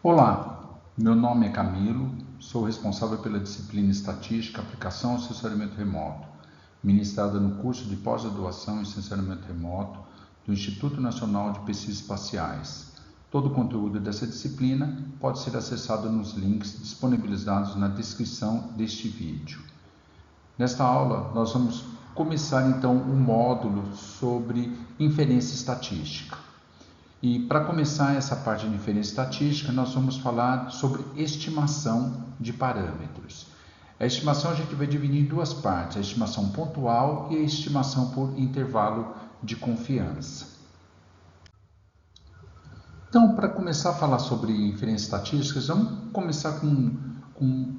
Olá, meu nome é Camilo, sou responsável pela disciplina Estatística, Aplicação e Sensoriamento Remoto, ministrada no curso de pós-graduação em Sensoriamento Remoto do Instituto Nacional de Pesquisas Espaciais. Todo o conteúdo dessa disciplina pode ser acessado nos links disponibilizados na descrição deste vídeo. Nesta aula, nós vamos começar então o módulo sobre inferência estatística. E para começar essa parte de inferência estatística, nós vamos falar sobre estimação de parâmetros. A estimação a gente vai dividir em duas partes, a estimação pontual e a estimação por intervalo de confiança. Então, para começar a falar sobre inferência estatística, vamos começar com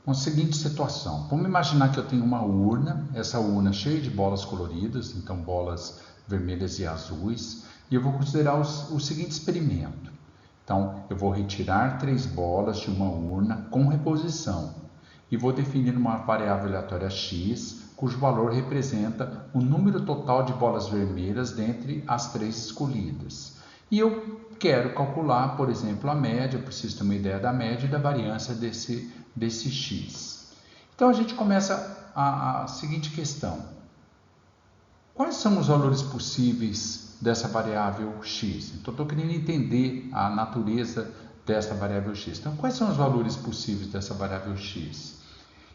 a seguinte situação. Vamos imaginar que eu tenho uma urna, essa urna cheia de bolas coloridas, então bolas vermelhas e azuis, e eu vou considerar o seguinte experimento. Então, eu vou retirar 3 bolas de uma urna com reposição e vou definir uma variável aleatória x, cujo valor representa o número total de bolas vermelhas dentre as 3 escolhidas. E eu quero calcular, por exemplo, a média, eu preciso ter uma ideia da média e da variância desse x. Então, a gente começa a seguinte questão. Quais são os valores possíveis dessa variável x? Então, estou querendo entender a natureza dessa variável x. Então, quais são os valores possíveis dessa variável x?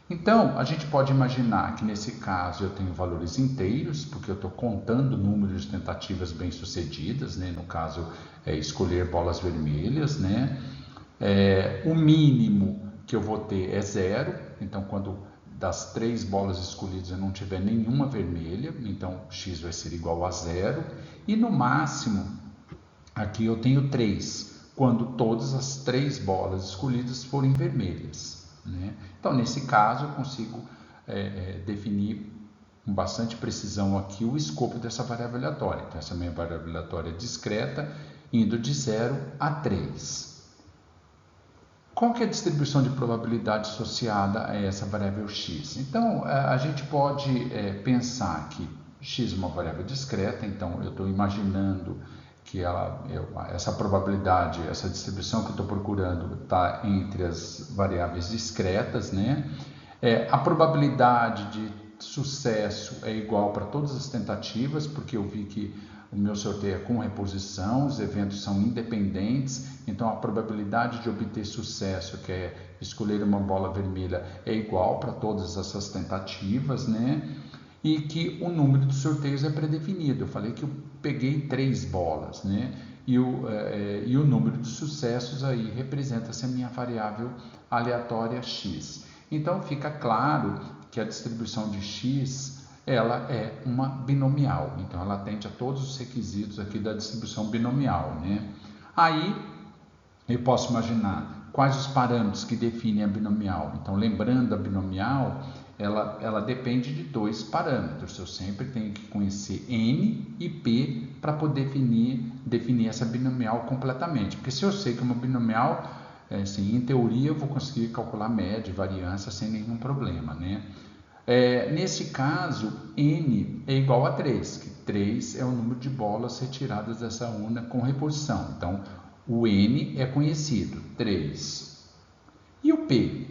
Então, a gente pode imaginar que nesse caso eu tenho valores inteiros, porque eu estou contando números de tentativas bem-sucedidas, né? No caso, escolher bolas vermelhas, né? O mínimo que eu vou ter é 0, então quando das 3 bolas escolhidas eu não tiver nenhuma vermelha, então x vai ser igual a 0. E no máximo, aqui eu tenho 3, quando todas as 3 bolas escolhidas forem vermelhas, né? Então, nesse caso, eu consigo definir com bastante precisão aqui o escopo dessa variável aleatória. Então, essa é a minha variável aleatória discreta, indo de 0 a 3. Qual que é a distribuição de probabilidade associada a essa variável x? Então, a gente pode pensar que x é uma variável discreta, então eu estou imaginando que essa probabilidade, essa distribuição que eu estou procurando está entre as variáveis discretas, né? A probabilidade de sucesso é igual para todas as tentativas, porque eu vi que o meu sorteio é com reposição, os eventos são independentes, então a probabilidade de obter sucesso, que é escolher uma bola vermelha, é igual para todas essas tentativas, né? E que o número de sorteios é predefinido. Eu falei que eu peguei 3 bolas, né? E o número de sucessos aí representa-se a minha variável aleatória x. Então fica claro que a distribuição de x ela é uma binomial, então ela atende a todos os requisitos aqui da distribuição binomial, né? Aí eu posso imaginar quais os parâmetros que definem a binomial. Então, lembrando, a binomial ela depende de 2 parâmetros. Eu sempre tenho que conhecer n e p para poder definir essa binomial completamente. Porque se eu sei que uma binomial, assim, em teoria, eu vou conseguir calcular média e variância sem nenhum problema, né? Nesse caso, n é igual a 3, que 3 é o número de bolas retiradas dessa urna com reposição. Então, o n é conhecido, 3. E o p?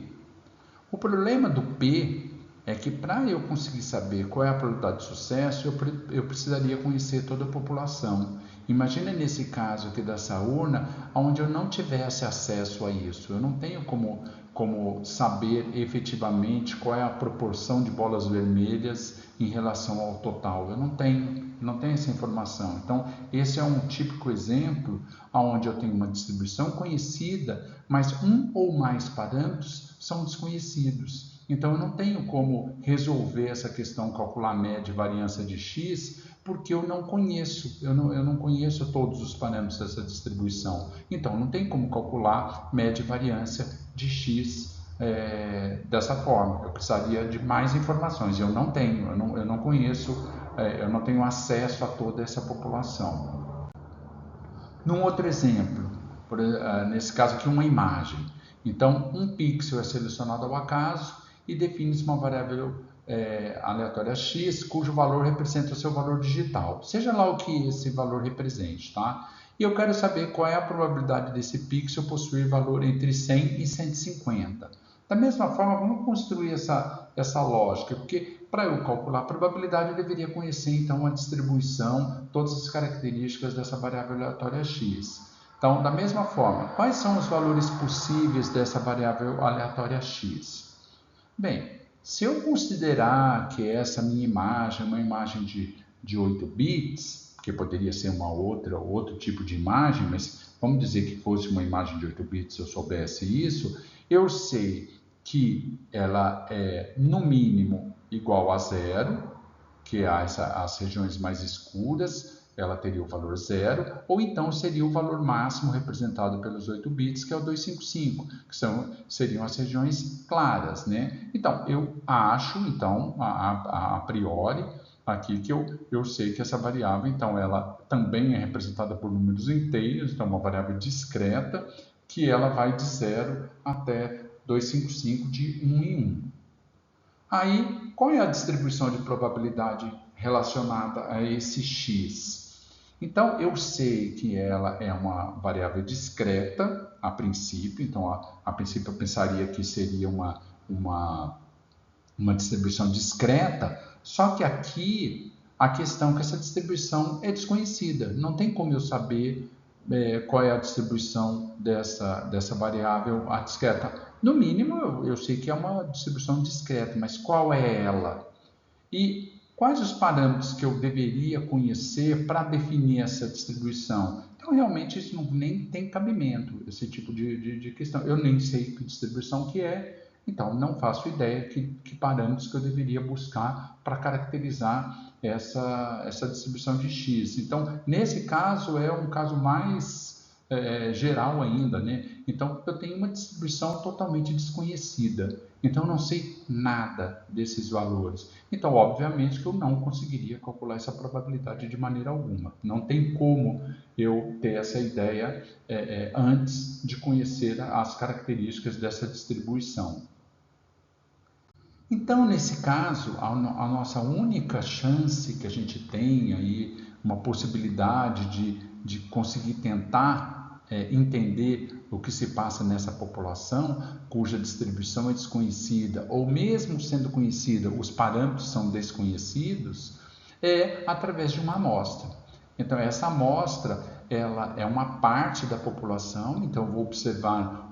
O problema do p é que para eu conseguir saber qual é a probabilidade de sucesso, eu precisaria conhecer toda a população. Imagina nesse caso aqui dessa urna, onde eu não tivesse acesso a isso. Eu não tenho como saber efetivamente qual é a proporção de bolas vermelhas em relação ao total. Eu não tenho essa informação. Então, esse é um típico exemplo onde eu tenho uma distribuição conhecida, mas um ou mais parâmetros são desconhecidos. Então, eu não tenho como resolver essa questão, calcular a média e variância de x, porque eu não conheço todos os parâmetros dessa distribuição. Então, não tem como calcular média e variância de x dessa forma. Eu precisaria de mais informações, eu não tenho, eu não conheço, eu não tenho acesso a toda essa população. Num outro exemplo, nesse caso aqui uma imagem. Então, um pixel é selecionado ao acaso e define-se uma variável aleatória x, cujo valor representa o seu valor digital, seja lá o que esse valor represente, tá? E eu quero saber qual é a probabilidade desse pixel possuir valor entre 100 e 150. Da mesma forma, vamos construir essa lógica, porque para eu calcular a probabilidade, eu deveria conhecer então a distribuição, todas as características dessa variável aleatória x. Então, da mesma forma, quais são os valores possíveis dessa variável aleatória x? Bem, se eu considerar que essa minha imagem é uma imagem de 8 bits, que poderia ser outro tipo de imagem, mas vamos dizer que fosse uma imagem de 8 bits, se eu soubesse isso, eu sei que ela é, no mínimo, igual a zero, que é as regiões mais escuras, ela teria o valor zero, ou então seria o valor máximo representado pelos 8 bits, que é o 255, que seriam as regiões claras, né? Então, eu acho, então, a priori, aqui que eu sei que essa variável, então, ela também é representada por números inteiros, então, uma variável discreta, que ela vai de 0 até 255 de 1 em 1. Aí, qual é a distribuição de probabilidade relacionada a esse x? Então, eu sei que ela é uma variável discreta, a princípio. Então, a princípio, eu pensaria que seria uma distribuição discreta, só que aqui a questão é que essa distribuição é desconhecida. Não tem como eu saber qual é a distribuição dessa variável a discreta. No mínimo, eu sei que é uma distribuição discreta, mas qual é ela? E quais os parâmetros que eu deveria conhecer para definir essa distribuição? Então, realmente, isso nem tem cabimento, esse tipo de questão. Eu nem sei que distribuição que é, então não faço ideia que parâmetros que eu deveria buscar para caracterizar essa distribuição de x. Então, nesse caso, é um caso mais geral ainda, né? Então, eu tenho uma distribuição totalmente desconhecida. Então, eu não sei nada desses valores. Então, obviamente que eu não conseguiria calcular essa probabilidade de maneira alguma. Não tem como eu ter essa ideia antes de conhecer as características dessa distribuição. Então, nesse caso, a nossa única chance que a gente tem aí, uma possibilidade de conseguir tentar entender o que se passa nessa população cuja distribuição é desconhecida, ou mesmo sendo conhecida, os parâmetros são desconhecidos, é através de uma amostra. Então, essa amostra ela é uma parte da população, então eu vou observar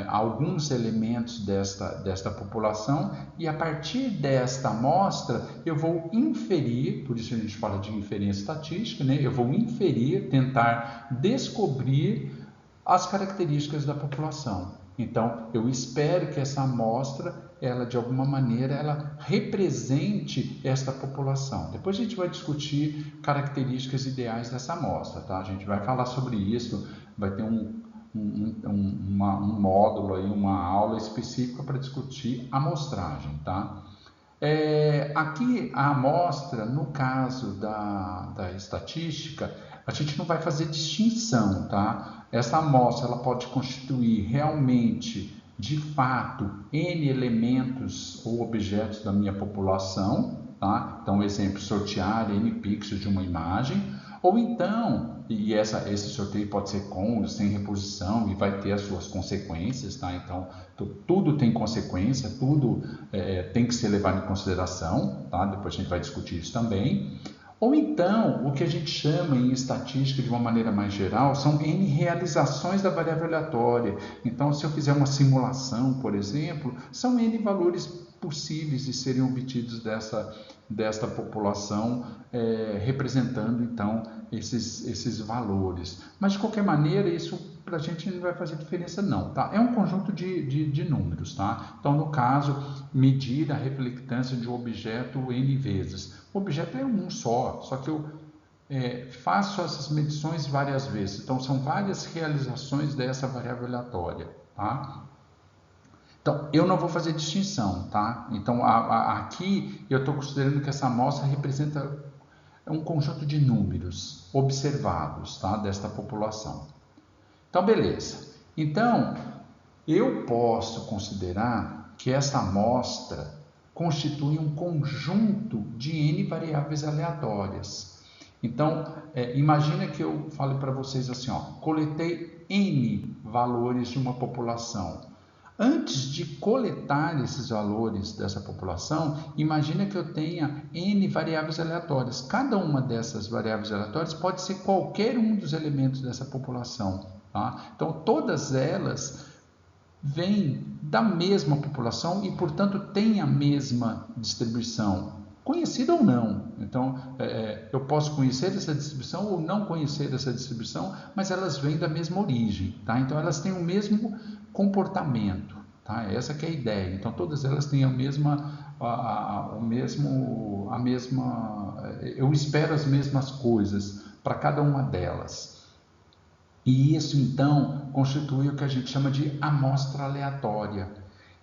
alguns elementos desta população e a partir desta amostra eu vou inferir, por isso a gente fala de inferência estatística, né? Eu vou inferir, tentar descobrir as características da população. Então, eu espero que essa amostra ela de alguma maneira ela represente esta população. Depois a gente vai discutir características ideais dessa amostra, tá? A gente vai falar sobre isso, vai ter um módulo aí, uma aula específica para discutir amostragem, tá? Aqui a amostra, no caso da estatística, a gente não vai fazer distinção, tá? Essa amostra ela pode constituir realmente de fato, N elementos ou objetos da minha população, tá? Então, exemplo, sortear N pixels de uma imagem, ou então, esse sorteio pode ser com ou sem reposição e vai ter as suas consequências, tá? Então, tudo tem consequência, tudo tem que ser levado em consideração, tá? Depois a gente vai discutir isso também. Ou então, o que a gente chama em estatística de uma maneira mais geral, são N realizações da variável aleatória. Então, se eu fizer uma simulação, por exemplo, são N valores possíveis de serem obtidos desta população, representando, então, esses valores. Mas, de qualquer maneira, isso para a gente não vai fazer diferença não, tá? É um conjunto de números, tá? Então, no caso, medir a reflectância de um objeto N vezes. O objeto é um só que eu faço essas medições várias vezes. Então, são várias realizações dessa variável aleatória, tá? Então, eu não vou fazer distinção, tá? Então, aqui eu estou considerando que essa amostra representa um conjunto de números observados, tá? Desta população. Então, beleza. Então, eu posso considerar que essa amostra constitui um conjunto de N variáveis aleatórias. Então, imagina que eu fale para vocês assim, ó, coletei N valores de uma população. Antes de coletar esses valores dessa população, imagina que eu tenha N variáveis aleatórias. Cada uma dessas variáveis aleatórias pode ser qualquer um dos elementos dessa população. Tá? Então, todas elas vêm da mesma população e, portanto, têm a mesma distribuição, conhecida ou não. Então, eu posso conhecer essa distribuição ou não conhecer essa distribuição, mas elas vêm da mesma origem. Tá? Então, elas têm o mesmo comportamento. Tá? Essa que é a ideia. Então, todas elas têm eu espero as mesmas coisas para cada uma delas. E isso, então, constitui o que a gente chama de amostra aleatória.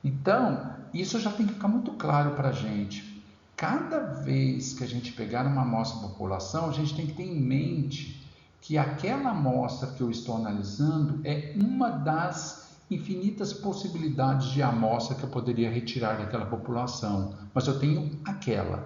Então, isso já tem que ficar muito claro para a gente. Cada vez que a gente pegar uma amostra de população, a gente tem que ter em mente que aquela amostra que eu estou analisando é uma das infinitas possibilidades de amostra que eu poderia retirar daquela população. Mas eu tenho aquela.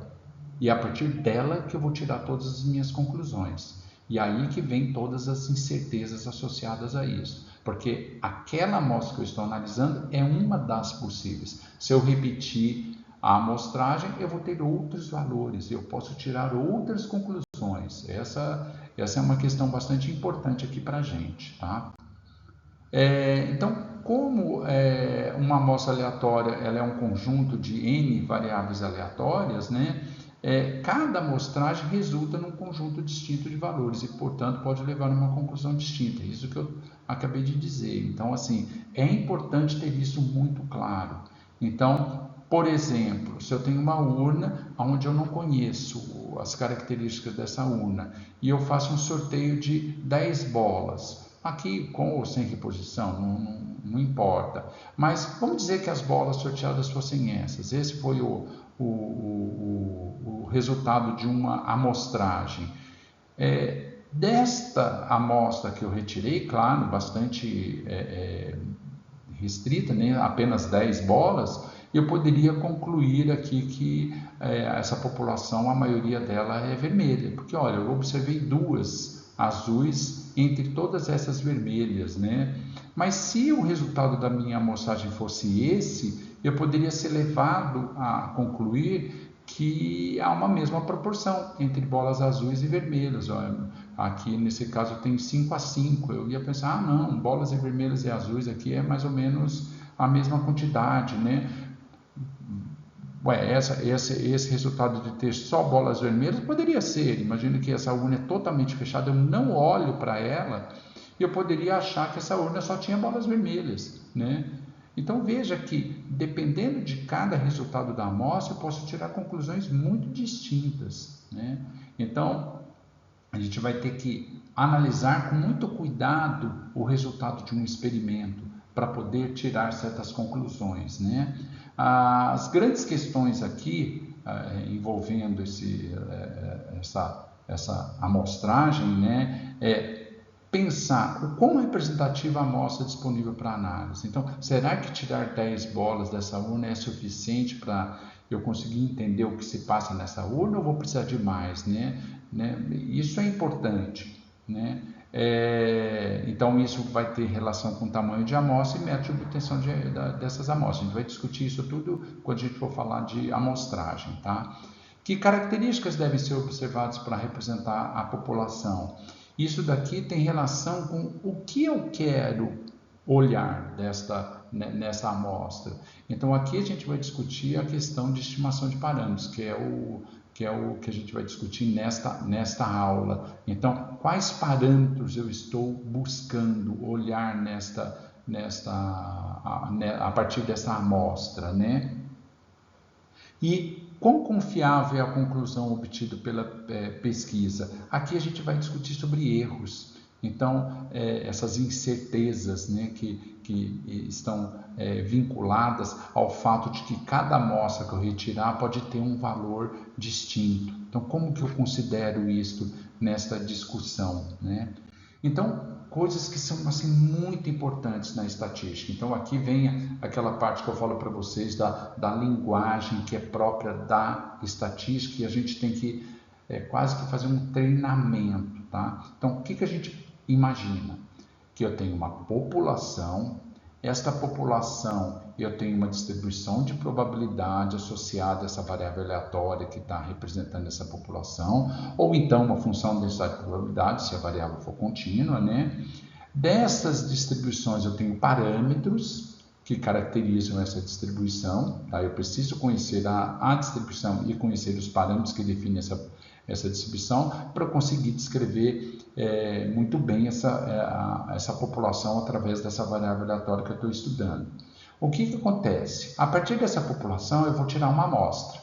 E é a partir dela que eu vou tirar todas as minhas conclusões. E aí que vem todas as incertezas associadas a isso. Porque aquela amostra que eu estou analisando é uma das possíveis. Se eu repetir a amostragem, eu vou ter outros valores, eu posso tirar outras conclusões. Essa é uma questão bastante importante aqui para a gente. Tá? Então, como uma amostra aleatória ela é um conjunto de N variáveis aleatórias, né? Cada amostragem resulta num conjunto distinto de valores e, portanto, pode levar a uma conclusão distinta. Isso que eu acabei de dizer. Então, assim, é importante ter isso muito claro. Então, por exemplo, se eu tenho uma urna onde eu não conheço as características dessa urna e eu faço um sorteio de 10 bolas, aqui com ou sem reposição, não importa. Mas vamos dizer que as bolas sorteadas fossem essas. Esse foi o resultado de uma amostragem. Desta amostra que eu retirei, claro, bastante restrita, né? Apenas 10 bolas, eu poderia concluir aqui que essa população, a maioria dela é vermelha. Porque, olha, eu observei 2 azuis entre todas essas vermelhas, né? Mas se o resultado da minha amostragem fosse esse, eu poderia ser levado a concluir que há uma mesma proporção entre bolas azuis e vermelhas. Aqui nesse caso tem 5-5. Eu ia pensar, não, bolas vermelhas e azuis aqui é mais ou menos a mesma quantidade, né? Esse resultado de ter só bolas vermelhas poderia ser. Imagina que essa urna é totalmente fechada, eu não olho para ela e eu poderia achar que essa urna só tinha bolas vermelhas, né? Então veja que, dependendo de cada resultado da amostra, eu posso tirar conclusões muito distintas, né? Então, a gente vai ter que analisar com muito cuidado o resultado de um experimento para poder tirar certas conclusões, né? As grandes questões aqui envolvendo essa amostragem, né, pensar o quão representativa a amostra disponível para análise. Então, será que tirar 10 bolas dessa urna é suficiente para eu conseguir entender o que se passa nessa urna ou vou precisar de mais, né? Isso é importante, né? Então, isso vai ter relação com o tamanho de amostra e método de obtenção dessas amostras. A gente vai discutir isso tudo quando a gente for falar de amostragem, tá? Que características devem ser observadas para representar a população? Isso daqui tem relação com o que eu quero olhar nessa amostra. Então, aqui a gente vai discutir a questão de estimação de parâmetros, que é o que a gente vai discutir nesta aula. Então, quais parâmetros eu estou buscando olhar a partir dessa amostra, né? E quão confiável é a conclusão obtida pela pesquisa? Aqui a gente vai discutir sobre erros. Então, essas incertezas, né, que estão vinculadas ao fato de que cada amostra que eu retirar pode ter um valor distinto. Então, como que eu considero isso nesta discussão, né? Então, coisas que são assim, muito importantes na estatística. Então, aqui vem aquela parte que eu falo para vocês da linguagem que é própria da estatística e a gente tem que quase que fazer um treinamento, tá? Então, o que a gente imagina? Que eu tenho uma população, esta população eu tenho uma distribuição de probabilidade associada a essa variável aleatória que está representando essa população, ou então uma função de densidade de probabilidade, se a variável for contínua, né? Dessas distribuições eu tenho parâmetros que caracterizam essa distribuição, tá? Eu preciso conhecer a distribuição e conhecer os parâmetros que definem essa distribuição para conseguir descrever muito bem essa população através dessa variável aleatória que eu estou estudando. O que acontece? A partir dessa população eu vou tirar uma amostra.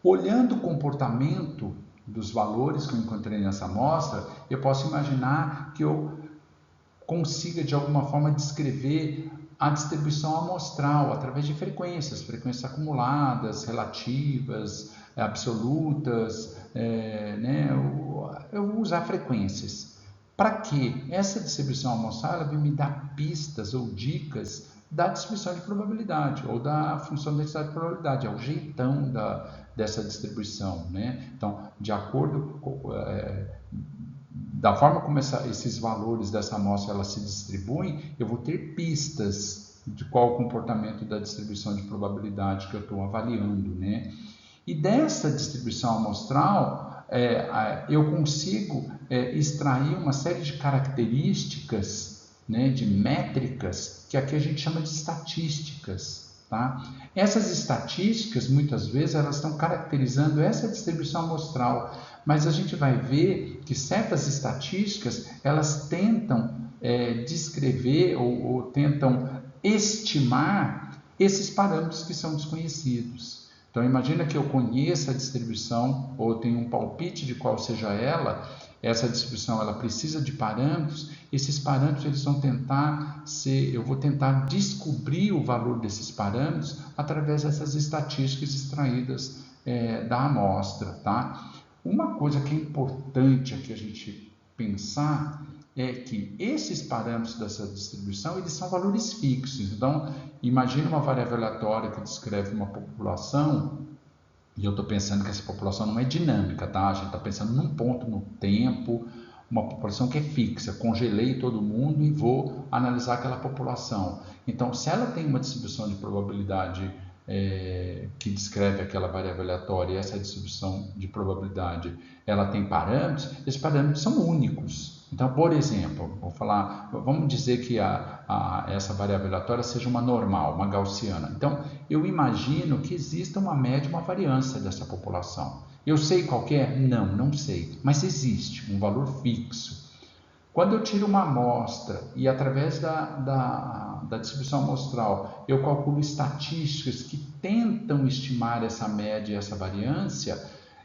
Olhando o comportamento dos valores que eu encontrei nessa amostra, eu posso imaginar que eu consiga de alguma forma descrever a distribuição amostral através de frequências acumuladas, relativas, absolutas, né? Eu vou usar frequências. Para quê? Essa distribuição amostral ela vai me dar pistas ou dicas da distribuição de probabilidade ou da função de densidade de probabilidade, é o jeitão dessa distribuição, né? Então, de acordo com da forma como esses valores dessa amostra ela se distribuem, eu vou ter pistas de qual o comportamento da distribuição de probabilidade que eu estou avaliando, né? E dessa distribuição amostral, eu consigo extrair uma série de características, né, de métricas, que aqui a gente chama de estatísticas. Tá? Essas estatísticas, muitas vezes, elas estão caracterizando essa distribuição amostral, mas a gente vai ver que certas estatísticas, elas tentam descrever ou tentam estimar esses parâmetros que são desconhecidos. Então, imagina que eu conheça a distribuição ou eu tenho um palpite de qual seja ela, essa distribuição ela precisa de parâmetros, esses parâmetros eles vão tentar eu vou tentar descobrir o valor desses parâmetros através dessas estatísticas extraídas da amostra, tá? Uma coisa que é importante aqui a gente pensar é que esses parâmetros dessa distribuição eles são valores fixos. Então, imagine uma variável aleatória que descreve uma população e eu estou pensando que essa população não é dinâmica, tá? A gente está pensando num ponto no tempo, uma população que é fixa. Congelei todo mundo e vou analisar aquela população. Então, se ela tem uma distribuição de probabilidade que descreve aquela variável aleatória e essa distribuição de probabilidade ela tem parâmetros, esses parâmetros são únicos. Então, por exemplo, vamos dizer que essa variável aleatória seja uma normal, uma gaussiana. Então, eu imagino que exista uma média, uma variância dessa população. Eu sei qual que é? Não sei, mas existe um valor fixo. Quando eu tiro uma amostra e através da distribuição amostral eu calculo estatísticas que tentam estimar essa média e essa variância,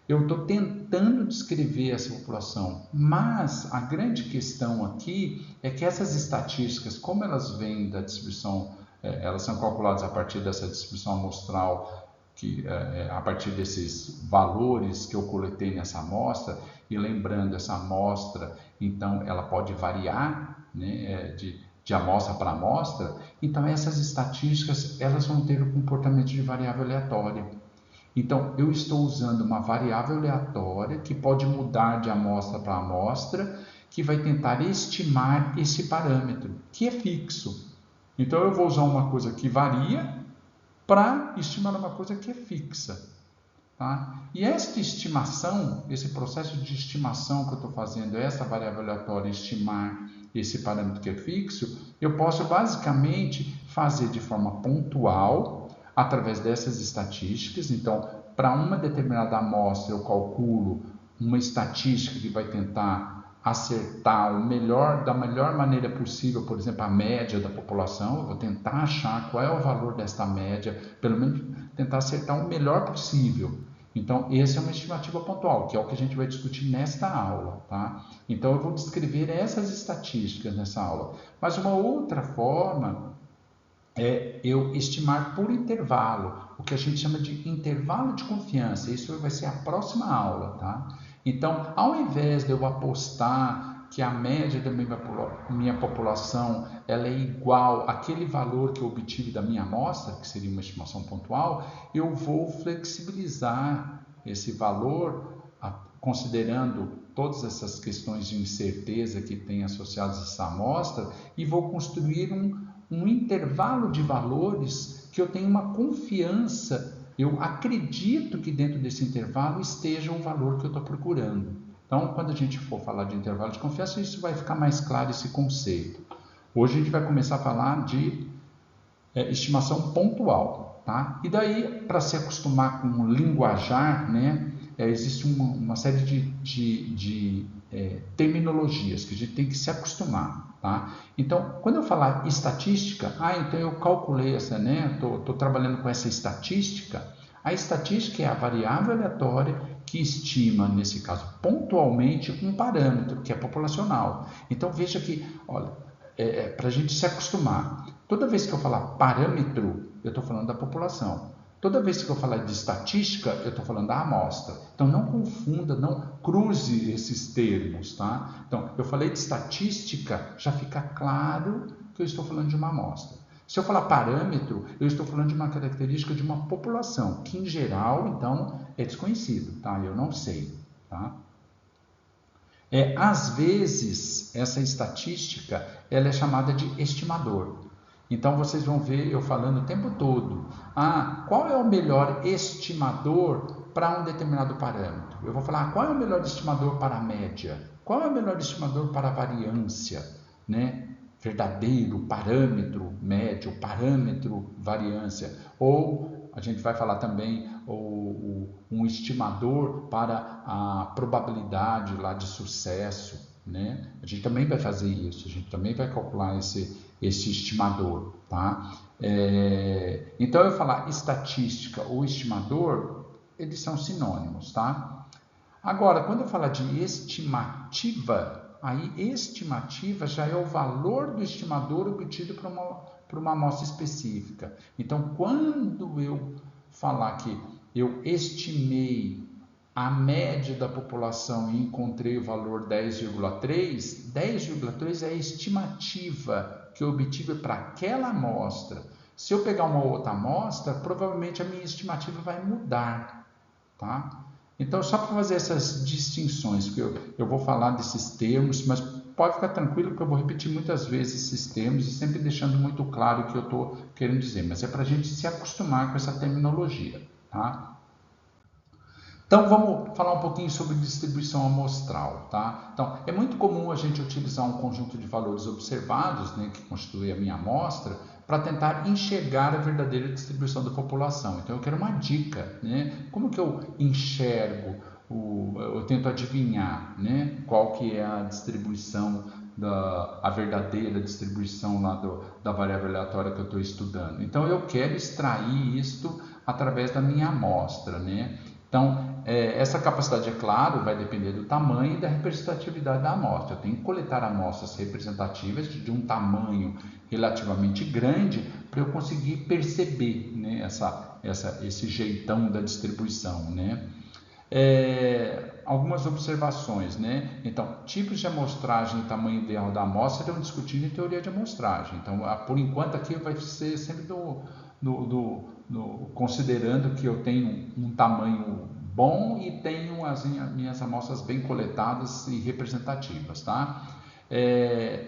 eu estou tentando descrever essa população, mas a grande questão aqui é que essas estatísticas, como elas vêm da distribuição, elas são calculadas a partir dessa distribuição amostral, a partir desses valores que eu coletei nessa amostra, e lembrando, essa amostra, então, ela pode variar, né, de amostra para amostra, então essas estatísticas elas vão ter o comportamento de variável aleatória. Então, eu estou usando uma variável aleatória que pode mudar de amostra para amostra, que vai tentar estimar esse parâmetro, que é fixo. Então, eu vou usar uma coisa que varia para estimar uma coisa que é fixa. Tá? E esta estimação, esse processo de estimação que eu estou fazendo, essa variável aleatória, estimar esse parâmetro que é fixo, eu posso basicamente fazer de forma pontual, através dessas estatísticas. Então, para uma determinada amostra, eu calculo uma estatística que vai tentar acertar da melhor maneira possível, por exemplo, a média da população. Eu vou tentar achar qual é o valor desta média, pelo menos tentar acertar o melhor possível. Então, essa é uma estimativa pontual, que é o que a gente vai discutir nesta aula, tá? Então, eu vou descrever essas estatísticas nessa aula. Mas uma outra forma é eu estimar por intervalo, o que a gente chama de intervalo de confiança. Isso vai ser a próxima aula, tá? Então, ao invés de eu apostar que a média da minha população ela é igual àquele valor que eu obtive da minha amostra, que seria uma estimação pontual, eu vou flexibilizar esse valor, considerando todas essas questões de incerteza que tem associadas a essa amostra, e vou construir um intervalo de valores que eu tenho uma confiança, eu acredito que dentro desse intervalo esteja o valor que eu estou procurando. Então, quando a gente for falar de intervalo de confiança, isso vai ficar mais claro, esse conceito. Hoje a gente vai começar a falar de estimação pontual, tá? E daí, para se acostumar com o linguajar, né, existe uma série de terminologias que a gente tem que se acostumar, tá? Então, quando eu falar estatística, então eu calculei essa, né? Tô trabalhando com essa estatística. A estatística é a variável aleatória que estima, nesse caso, pontualmente um parâmetro, que é populacional. Então, veja que, olha, para a gente se acostumar, toda vez que eu falar parâmetro, eu estou falando da população. Toda vez que eu falar de estatística, eu estou falando da amostra. Então, não confunda, não cruze esses termos, tá? Então, eu falei de estatística, já fica claro que eu estou falando de uma amostra. Se eu falar parâmetro, eu estou falando de uma característica de uma população, que em geral, então, é desconhecido, tá? Eu não sei, tá? Às vezes, essa estatística, ela é chamada de estimador. Então, vocês vão ver eu falando o tempo todo, qual é o melhor estimador para um determinado parâmetro? Eu vou falar, qual é o melhor estimador para a média? Qual é o melhor estimador para a variância? Né? Verdadeiro, parâmetro, médio, parâmetro, variância. Ou a gente vai falar também um estimador para a probabilidade lá de sucesso, né? A gente também vai fazer isso, a gente também vai calcular esse estimador, tá? Então, eu falar estatística ou estimador, eles são sinônimos, tá? Agora, quando eu falar de estimativa, aí estimativa já é o valor do estimador obtido por uma amostra específica. Então, quando eu falar que eu estimei a média da população e encontrei o valor 10,3, 10,3 é a estimativa que eu obtive para aquela amostra. Se eu pegar uma outra amostra, provavelmente a minha estimativa vai mudar, tá? Então, só para fazer essas distinções, porque eu vou falar desses termos, mas pode ficar tranquilo que eu vou repetir muitas vezes esses termos e sempre deixando muito claro o que eu estou querendo dizer, mas é para a gente se acostumar com essa terminologia, tá? Então, vamos falar um pouquinho sobre distribuição amostral, tá? Então, é muito comum a gente utilizar um conjunto de valores observados, né, que constitui a minha amostra, para tentar enxergar a verdadeira distribuição da população. Então, eu quero uma dica, né? Como que eu enxergo, eu tento adivinhar, né, qual que é a distribuição, a verdadeira distribuição lá da variável aleatória que eu estou estudando. Então, eu quero extrair isto através da minha amostra, né? Então, essa capacidade, é claro, vai depender do tamanho e da representatividade da amostra. Eu tenho que coletar amostras representativas de um tamanho relativamente grande para eu conseguir perceber, né, esse jeitão da distribuição, né? Algumas observações, né? Então, tipos de amostragem e tamanho ideal da amostra estão discutindo em teoria de amostragem. Então, por enquanto, aqui vai ser sempre considerando que eu tenho um tamanho bom e tenho as minhas amostras bem coletadas e representativas, tá?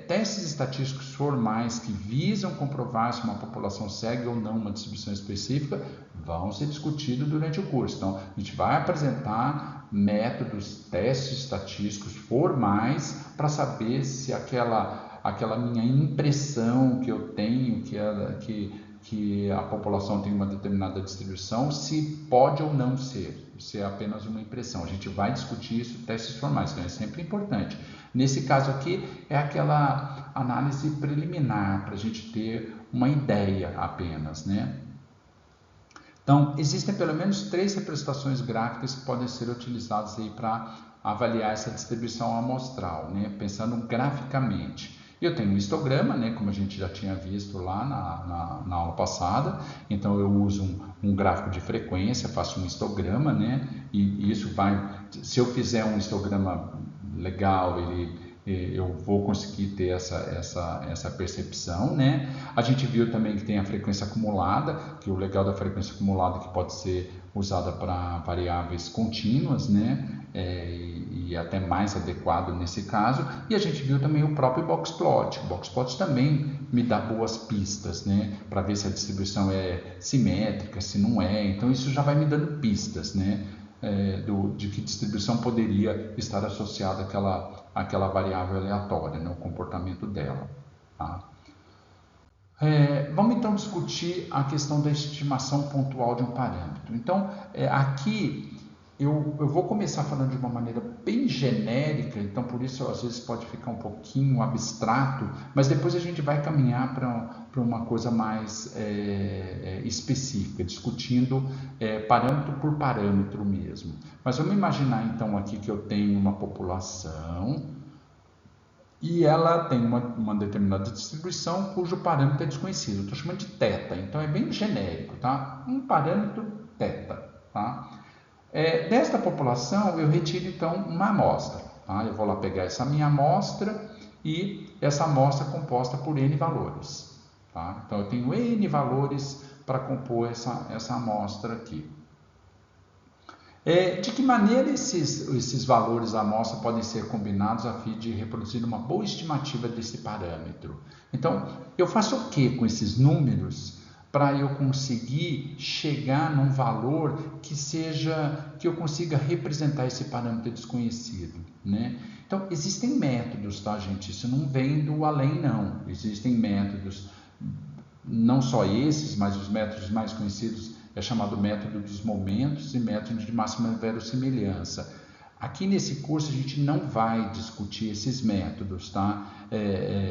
Testes estatísticos formais que visam comprovar se uma população segue ou não uma distribuição específica vão ser discutidos durante o curso. Então, a gente vai apresentar métodos, testes estatísticos formais para saber se aquela minha impressão que eu tenho, que a população tem uma determinada distribuição, se pode ou não ser, se é apenas uma impressão. A gente vai discutir isso, testes formais, que é sempre importante. Nesse caso aqui, é aquela análise preliminar, para a gente ter uma ideia apenas, né? Então, existem pelo menos 3 representações gráficas que podem ser utilizadas aí para avaliar essa distribuição amostral, né? Pensando graficamente. Eu tenho um histograma, né, como a gente já tinha visto lá na aula passada, então eu uso um gráfico de frequência, faço um histograma, né, e isso se eu fizer um histograma legal, eu vou conseguir ter essa percepção, né? A gente viu também que tem a frequência acumulada, que o legal da frequência acumulada é que pode ser usada para variáveis contínuas, né? E até mais adequado nesse caso. E a gente viu também o próprio boxplot. O boxplot também me dá boas pistas, né? Para ver se a distribuição é simétrica, se não é. Então isso já vai me dando pistas, né? De que distribuição poderia estar associada àquela variável aleatória, né? O comportamento dela. Tá? Vamos então discutir a questão da estimação pontual de um parâmetro. Então, aqui eu vou começar falando de uma maneira bem genérica, então por isso às vezes pode ficar um pouquinho abstrato, mas depois a gente vai caminhar para uma coisa mais específica, discutindo parâmetro por parâmetro mesmo. Mas vamos imaginar então aqui que eu tenho uma população e ela tem uma determinada distribuição cujo parâmetro é desconhecido. Estou chamando de θ, então é bem genérico, tá? Um parâmetro θ, tá? Desta população eu retiro então uma amostra, tá? Eu vou lá pegar essa minha amostra e essa amostra é composta por N valores, tá? Então eu tenho N valores para compor essa amostra aqui. De que maneira esses valores da amostra podem ser combinados a fim de reproduzir uma boa estimativa desse parâmetro? Então, eu faço o que com esses números para eu conseguir chegar num valor que eu consiga representar esse parâmetro desconhecido, né? Então, existem métodos, tá, gente? Isso não vem do além, não. Existem métodos, não só esses, mas os métodos mais conhecidos é chamado método dos momentos e método de máxima verossimilhança. Aqui nesse curso a gente não vai discutir esses métodos, tá?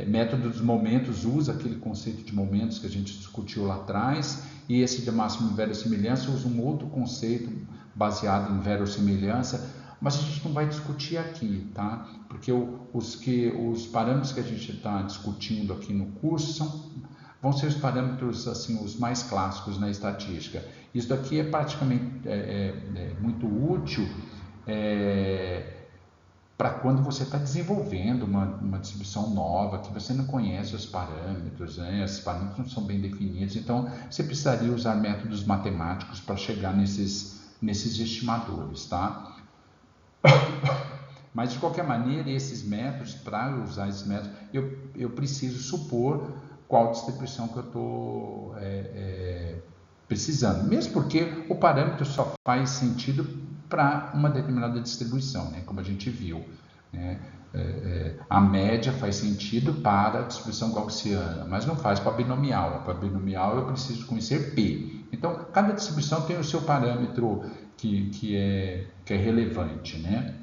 Método dos momentos usa aquele conceito de momentos que a gente discutiu lá atrás, e esse de máxima verossimilhança usa um outro conceito baseado em verossimilhança, mas a gente não vai discutir aqui, tá? Porque os parâmetros que a gente está discutindo aqui no curso vão ser os parâmetros assim, os mais clássicos na estatística. Isso daqui é praticamente muito útil para quando você está desenvolvendo uma distribuição nova, que você não conhece os parâmetros, né? Esses parâmetros não são bem definidos, então você precisaria usar métodos matemáticos para chegar nesses estimadores, tá? Mas de qualquer maneira, esses métodos, para usar esses métodos, eu preciso supor qual distribuição que eu estou precisando, mesmo porque o parâmetro só faz sentido para uma determinada distribuição, né? Como a gente viu, né? A média faz sentido para a distribuição gaussiana, mas não faz para a binomial. Para a binomial eu preciso conhecer P. Então, cada distribuição tem o seu parâmetro que é relevante, né?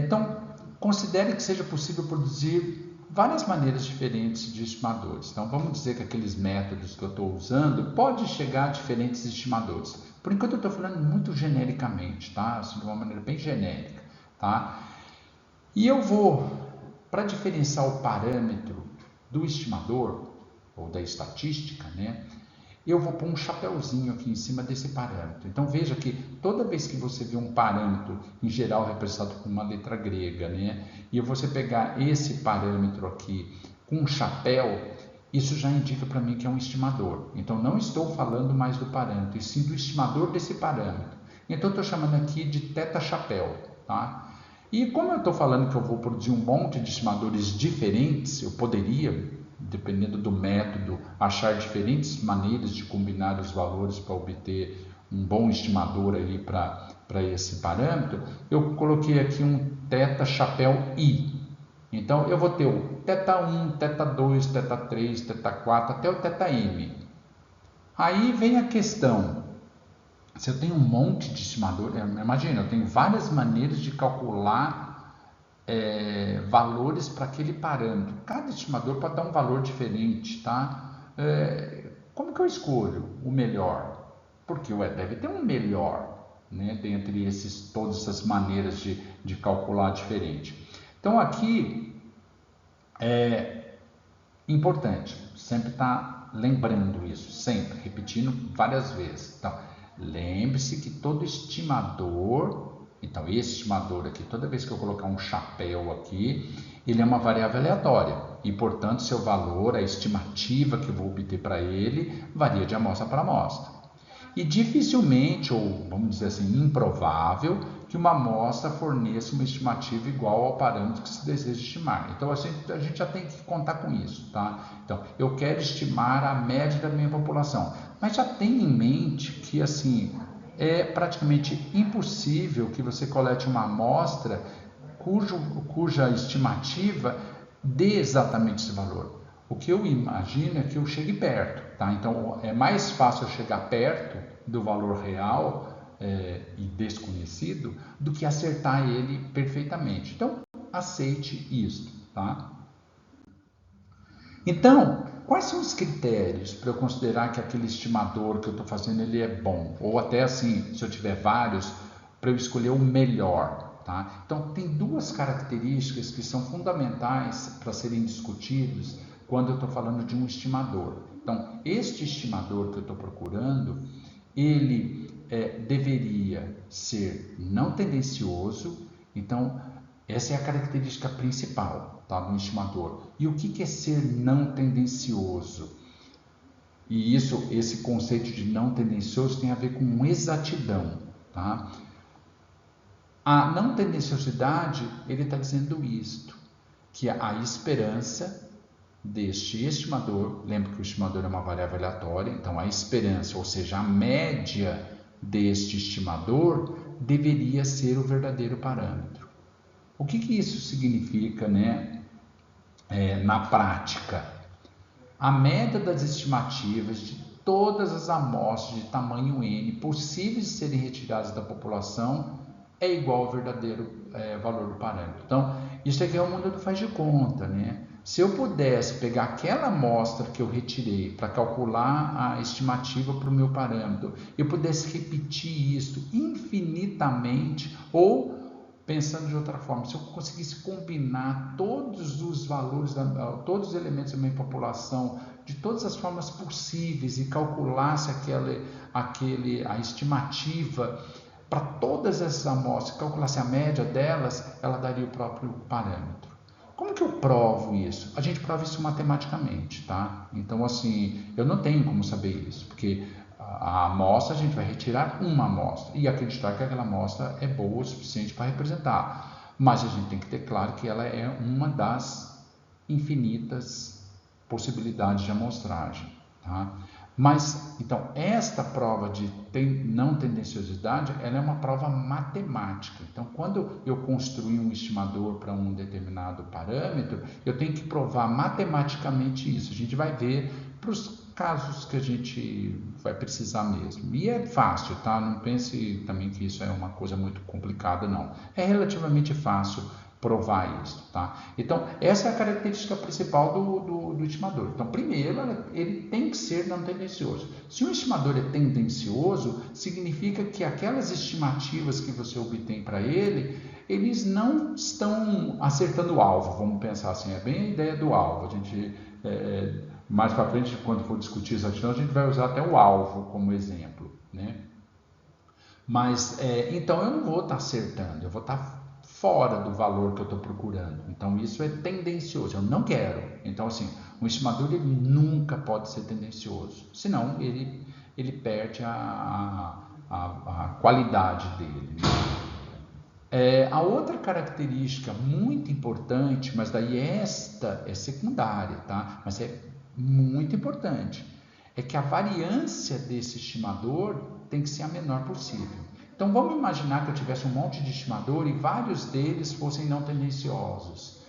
Então, considere que seja possível produzir várias maneiras diferentes de estimadores. Então, vamos dizer que aqueles métodos que eu estou usando podem chegar a diferentes estimadores. Por enquanto, eu estou falando muito genericamente, tá? Assim, de uma maneira bem genérica, tá? E eu vou, para diferenciar o parâmetro do estimador, ou da estatística, né? Eu vou pôr um chapéuzinho aqui em cima desse parâmetro. Então, veja que toda vez que você vê um parâmetro, em geral representado por uma letra grega, né? E você pegar esse parâmetro aqui com um chapéu, isso já indica para mim que é um estimador. Então, não estou falando mais do parâmetro, e sim do estimador desse parâmetro. Então, eu estou chamando aqui de θ-chapéu, tá? E como eu estou falando que eu vou produzir um monte de estimadores diferentes, eu poderia, dependendo do método, achar diferentes maneiras de combinar os valores para obter um bom estimador aí para esse parâmetro, eu coloquei aqui um θ-chapéu I. Então, eu vou ter o θ1, θ2, θ3, θ4, até o θm. Aí vem a questão, se eu tenho um monte de estimador, imagina, eu tenho várias maneiras de calcular valores para aquele parâmetro. Cada estimador pode dar um valor diferente, tá? Como que eu escolho o melhor? Porque deve ter um melhor, né? Dentre todas essas maneiras de calcular diferente. Então aqui é importante, sempre estar lembrando isso, sempre, repetindo várias vezes. Então, lembre-se que todo estimador, então esse estimador aqui, toda vez que eu colocar um chapéu aqui, ele é uma variável aleatória e, portanto, seu valor, a estimativa que eu vou obter para ele, varia de amostra para amostra. E dificilmente, ou vamos dizer assim, improvável, que uma amostra forneça uma estimativa igual ao parâmetro que se deseja estimar. Então, a gente já tem que contar com isso, tá? Então, eu quero estimar a média da minha população, mas já tenha em mente que, assim, é praticamente impossível que você colete uma amostra cuja estimativa dê exatamente esse valor. O que eu imagino é que eu chegue perto, tá? Então, é mais fácil eu chegar perto do valor real e desconhecido do que acertar ele perfeitamente. Então, aceite isso, tá? Então, quais são os critérios para eu considerar que aquele estimador que eu estou fazendo ele é bom? Ou até assim, se eu tiver vários, para eu escolher o melhor, tá? Então, tem duas características que são fundamentais para serem discutidos quando eu estou falando de um estimador. Então, este estimador que eu estou procurando, ele deveria ser não tendencioso. Então, essa é a característica principal, tá, do estimador. E o que é ser não tendencioso? E esse conceito de não tendencioso tem a ver com exatidão, tá? A não tendenciosidade, ele está dizendo isto, que a esperança deste estimador, lembra que o estimador é uma variável aleatória, então a esperança, ou seja, a média deste estimador, deveria ser o verdadeiro parâmetro. O que isso significa, né, na prática? A média das estimativas de todas as amostras de tamanho N possíveis de serem retiradas da população é igual ao verdadeiro valor do parâmetro. Então, isso aqui é o mundo do faz de conta, né? Se eu pudesse pegar aquela amostra que eu retirei para calcular a estimativa para o meu parâmetro, eu pudesse repetir isso infinitamente, ou pensando de outra forma, se eu conseguisse combinar todos os valores, todos os elementos da minha população, de todas as formas possíveis e calculasse a estimativa para todas essas amostras, calculasse a média delas, ela daria o próprio parâmetro. Como que eu provo isso? A gente prova isso matematicamente, tá? Então, assim, eu não tenho como saber isso, porque a amostra a gente vai retirar uma amostra e acreditar que aquela amostra é boa o suficiente para representar. Mas a gente tem que ter claro que ela é uma das infinitas possibilidades de amostragem, tá? Mas, então, esta prova de não tendenciosidade, ela é uma prova matemática. Então, quando eu construir um estimador para um determinado parâmetro, eu tenho que provar matematicamente isso. A gente vai ver para os casos que a gente vai precisar mesmo. E é fácil, tá? Não pense também que isso é uma coisa muito complicada, não. É relativamente fácil provar isso, tá? Então, essa é a característica principal do estimador. Então, primeiro, ele tem que ser não tendencioso. Se um estimador é tendencioso, significa que aquelas estimativas que você obtém para ele, eles não estão acertando o alvo, vamos pensar assim, é bem a ideia do alvo. A gente, mais para frente, quando for discutir exatidão, a gente vai usar até o alvo como exemplo, né? Mas, então, eu não vou estar acertando, eu vou estar fora do valor que eu estou procurando. Então, isso é tendencioso, eu não quero. Então, assim, um estimador ele nunca pode ser tendencioso, senão ele perde a qualidade dele, né? A outra característica muito importante, mas daí esta é secundária, tá? Mas é muito importante, é que a variância desse estimador tem que ser a menor possível. Então, vamos imaginar que eu tivesse um monte de estimador e vários deles fossem não tendenciosos.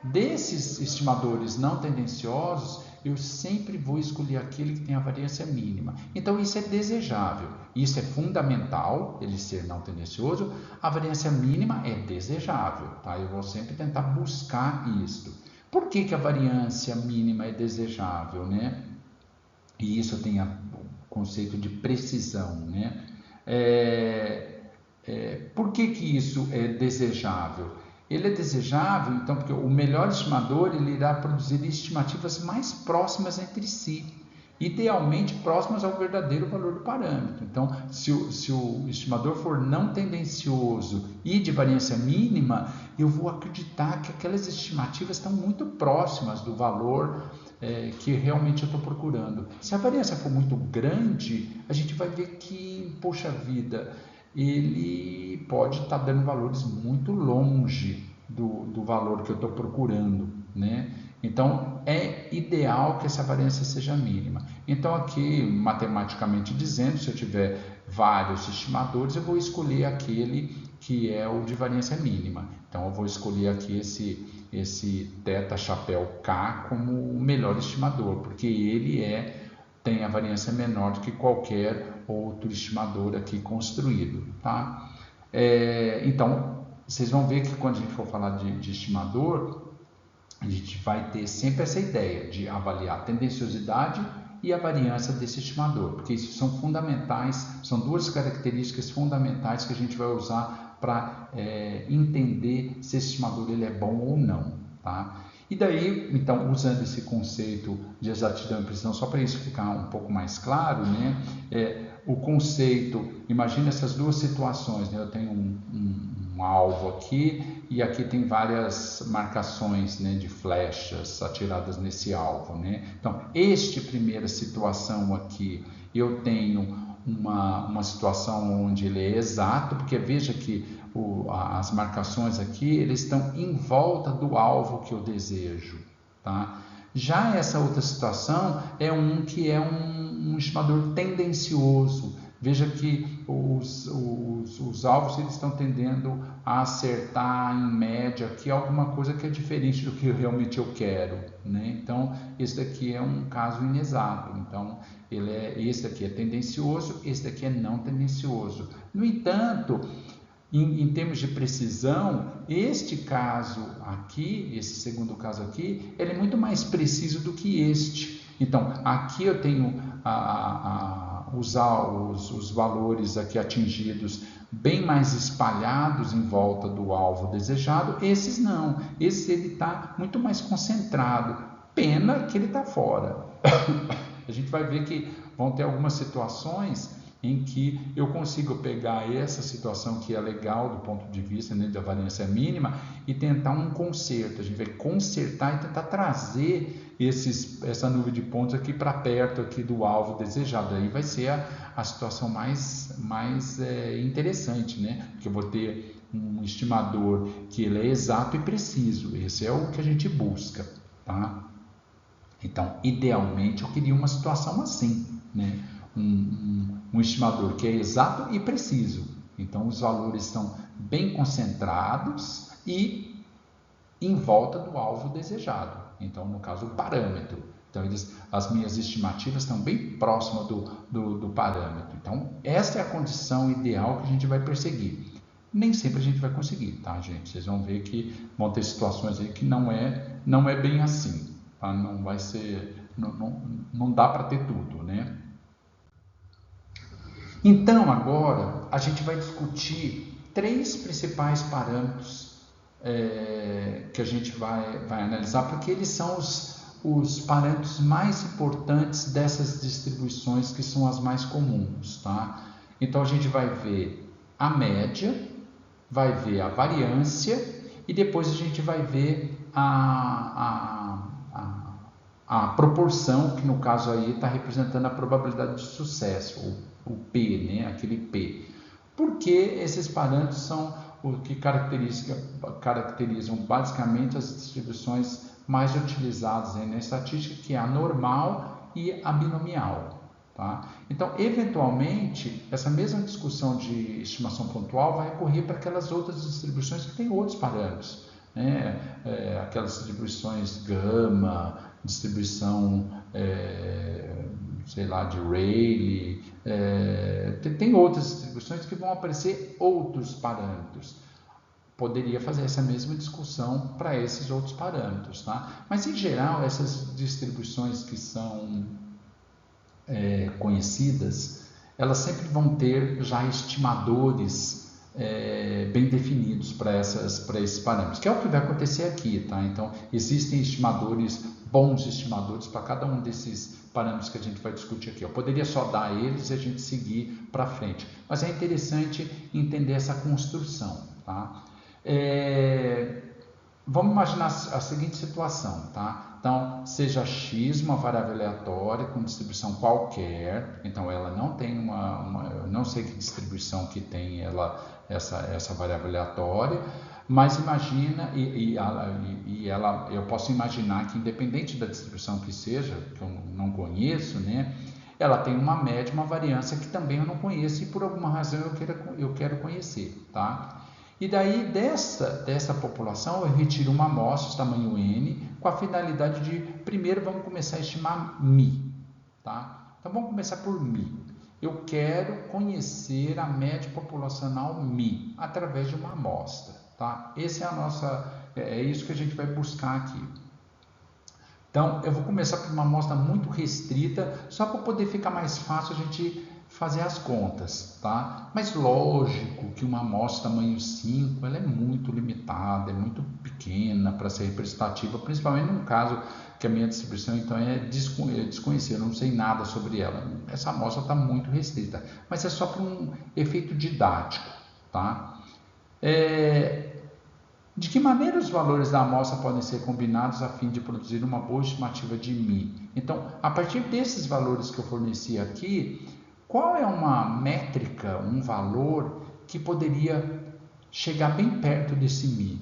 Desses estimadores não tendenciosos, eu sempre vou escolher aquele que tem a variância mínima. Então, isso é desejável. Isso é fundamental, ele ser não tendencioso. A variância mínima é desejável, tá? Eu vou sempre tentar buscar isto. Por que a variância mínima é desejável, né? E isso tem o conceito de precisão, né? Por que isso é desejável? Ele é desejável, então, porque o melhor estimador ele irá produzir estimativas mais próximas entre si. idealmente próximas ao verdadeiro valor do parâmetro. Então, se o estimador for não tendencioso e de variância mínima, eu vou acreditar que aquelas estimativas estão muito próximas do valor que realmente eu estou procurando. Se a variância for muito grande, a gente vai ver que, poxa vida, ele pode estar dando valores muito longe do valor que eu estou procurando, né? Então, é ideal que essa variância seja mínima. Então, aqui, matematicamente dizendo, se eu tiver vários estimadores, eu vou escolher aquele que é o de variância mínima. Então, eu vou escolher aqui esse θ chapéu K como o melhor estimador, porque ele tem a variância menor do que qualquer outro estimador aqui construído, tá? Então, vocês vão ver que quando a gente for falar de estimador, a gente vai ter sempre essa ideia de avaliar a tendenciosidade e a variância desse estimador, porque isso são fundamentais, são duas características fundamentais que a gente vai usar para entender se esse estimador ele é bom ou não, tá? E daí, então, usando esse conceito de exatidão e precisão, só para isso ficar um pouco mais claro, né? O conceito, imagina essas duas situações, né? Eu tenho um alvo aqui e aqui tem várias marcações, né, de flechas atiradas nesse alvo, né? Então, esta primeira situação aqui, eu tenho uma situação onde ele é exato, porque veja que as marcações aqui, eles estão em volta do alvo que eu desejo, tá? Já essa outra situação é que é um estimador tendencioso. Veja que os alvos eles estão tendendo a acertar em média aqui alguma coisa que é diferente do que realmente eu quero, né? Então, esse daqui é um caso inexato. Então, esse daqui é tendencioso, esse daqui é não tendencioso. No entanto, em termos de precisão, este caso aqui, esse segundo caso aqui, ele é muito mais preciso do que este. Então, aqui eu tenho os valores aqui atingidos bem mais espalhados em volta do alvo desejado. Esses não, esse ele está muito mais concentrado. Pena que ele está fora. A gente vai ver que vão ter algumas situações em que eu consigo pegar essa situação que é legal do ponto de vista, né, da variância mínima e tentar um conserto. A gente vai consertar e tentar trazer essa nuvem de pontos aqui para perto aqui do alvo desejado. Aí vai ser a situação mais interessante, né? Porque eu vou ter um estimador que ele é exato e preciso. Esse é o que a gente busca, tá? Então, idealmente, eu queria uma situação assim, né? Um estimador que é exato e preciso. Então, os valores estão bem concentrados e em volta do alvo desejado. Então, no caso, o parâmetro. Então, as minhas estimativas estão bem próximas do parâmetro. Então, essa é a condição ideal que a gente vai perseguir. Nem sempre a gente vai conseguir, tá, gente? Vocês vão ver que vão ter situações aí que não é bem assim, tá? Não vai ser, não dá para ter tudo, né? Então, agora, a gente vai discutir 3 principais parâmetros que a gente vai analisar, porque eles são os parâmetros mais importantes dessas distribuições que são as mais comuns, tá? Então, a gente vai ver a média, vai ver a variância e depois a gente vai ver a proporção, que no caso aí está representando a probabilidade de sucesso, o P, né? Aquele P. Porque esses parâmetros são o que caracterizam basicamente as distribuições mais utilizadas aí na estatística, que é a normal e a binomial, tá? Então, eventualmente, essa mesma discussão de estimação pontual vai ocorrer para aquelas outras distribuições que têm outros parâmetros, né? Aquelas distribuições gama, distribuição, sei lá, de Rayleigh, tem outras distribuições que vão aparecer outros parâmetros. Poderia fazer essa mesma discussão para esses outros parâmetros, tá? Mas, em geral, essas distribuições que são conhecidas, elas sempre vão ter já estimadores bem definidos para esses parâmetros, que é o que vai acontecer aqui, tá? Então, existem estimadores, bons estimadores para cada um desses parâmetros que a gente vai discutir aqui. Eu poderia só dar eles e a gente seguir para frente, mas é interessante entender essa construção, tá? Vamos imaginar a seguinte situação, tá? Então, seja x uma variável aleatória com distribuição qualquer, então ela não tem eu não sei que distribuição que tem essa variável aleatória, mas imagina, eu posso imaginar que independente da distribuição que seja, que eu não conheço, né? Ela tem uma média, uma variância que também eu não conheço e por alguma razão eu quero conhecer, tá? E daí dessa população eu retiro uma amostra de tamanho n com a finalidade de, primeiro vamos começar a estimar μ, tá? Então vamos começar por μ. Eu quero conhecer a média populacional μ através de uma amostra, tá? É isso que a gente vai buscar aqui. Então eu vou começar por uma amostra muito restrita, só para poder ficar mais fácil a gente fazer as contas, tá? Mas lógico que uma amostra tamanho 5, ela é muito limitada, é muito pequena para ser representativa, principalmente no caso que a minha distribuição então é desconhecida, eu não sei nada sobre ela. Essa amostra está muito restrita, mas é só para um efeito didático, tá? De que maneira os valores da amostra podem ser combinados a fim de produzir uma boa estimativa de μ? Então, a partir desses valores que eu forneci aqui, qual é uma métrica, um valor que poderia chegar bem perto desse μ?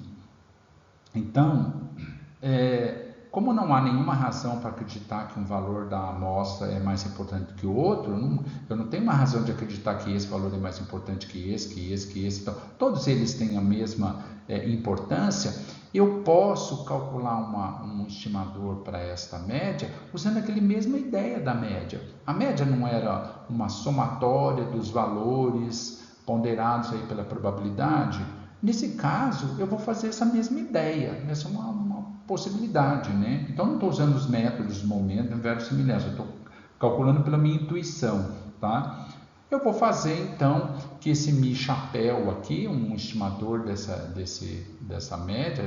Então, como não há nenhuma razão para acreditar que um valor da amostra é mais importante do que o outro, eu não tenho uma razão de acreditar que esse valor é mais importante que esse. Então, todos eles têm a mesma importância. Eu posso calcular um estimador para esta média usando aquela mesma ideia da média. A média não era uma somatória dos valores ponderados aí pela probabilidade? Nesse caso, eu vou fazer essa mesma ideia. Essa é uma possibilidade, né? Então, não estou usando os métodos de momento, inverossimilhança, eu estou calculando pela minha intuição, tá? Eu vou fazer, então, que esse μ chapéu aqui, um estimador dessa média,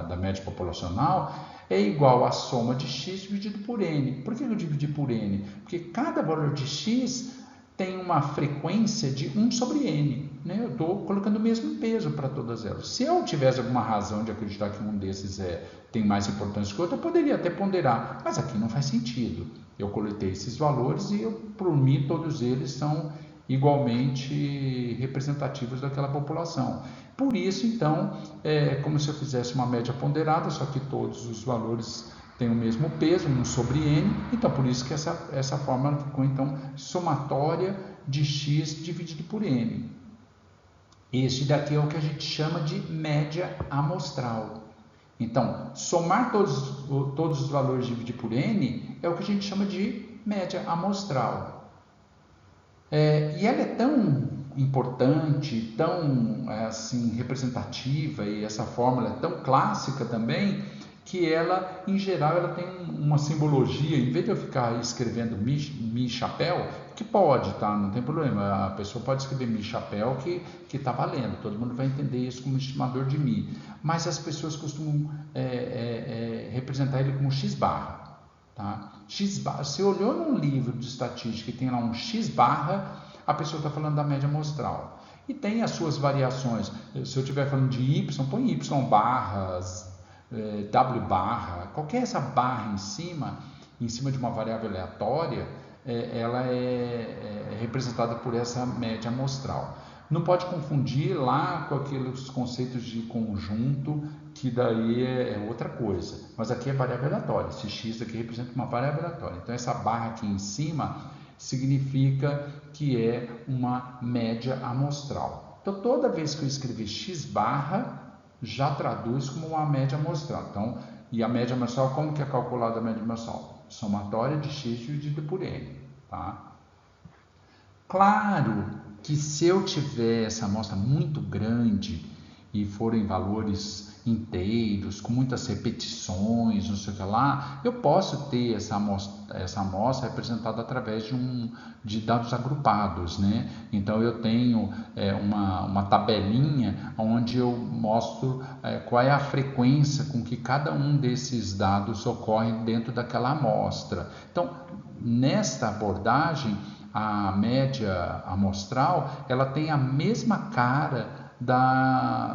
da média populacional, é igual à soma de x dividido por n. Por que eu dividi por n? Porque cada valor de x tem uma frequência de 1 sobre n. Né? Eu estou colocando o mesmo peso para todas elas. Se eu tivesse alguma razão de acreditar que um desses tem mais importância que o outro, eu poderia até ponderar, mas aqui não faz sentido. Eu coletei esses valores e, por mim, todos eles são igualmente representativos daquela população. Por isso, então, é como se eu fizesse uma média ponderada, só que todos os valores têm o mesmo peso, 1 sobre n, então por isso que essa fórmula ficou, então, somatória de x dividido por n. Este daqui é o que a gente chama de média amostral. Então, somar todos os valores e dividir por n é o que a gente chama de média amostral. E ela é tão importante, tão assim, representativa, e essa fórmula é tão clássica também, que ela, em geral, ela tem uma simbologia. Em vez de eu ficar escrevendo mi chapéu, que pode, tá? Não tem problema, a pessoa pode escrever mi chapéu que está valendo, todo mundo vai entender isso como estimador de mi, mas as pessoas costumam representar ele como x barra, tá? X barra, se olhou num livro de estatística e tem lá um x barra, a pessoa está falando da média amostral, e tem as suas variações. Se eu estiver falando de y, põe y barras, w barra, qualquer essa barra em cima de uma variável aleatória, ela é representada por essa média amostral. Não pode confundir lá com aqueles conceitos de conjunto, que daí é outra coisa. Mas aqui é variável aleatória. Esse x aqui representa uma variável aleatória. Então, essa barra aqui em cima significa que é uma média amostral. Então, toda vez que eu escrever x barra, já traduz como uma média amostral. Então, e a média amostral, como que é calculada a média amostral? Somatória de x dividido por n, tá? Claro que se eu tiver essa amostra muito grande, e forem valores inteiros, com muitas repetições, não sei o que lá, eu posso ter essa amostra representada através de dados agrupados, né? Então eu tenho uma tabelinha onde eu mostro qual é a frequência com que cada um desses dados ocorre dentro daquela amostra. Então, nesta abordagem, a média amostral, ela tem a mesma cara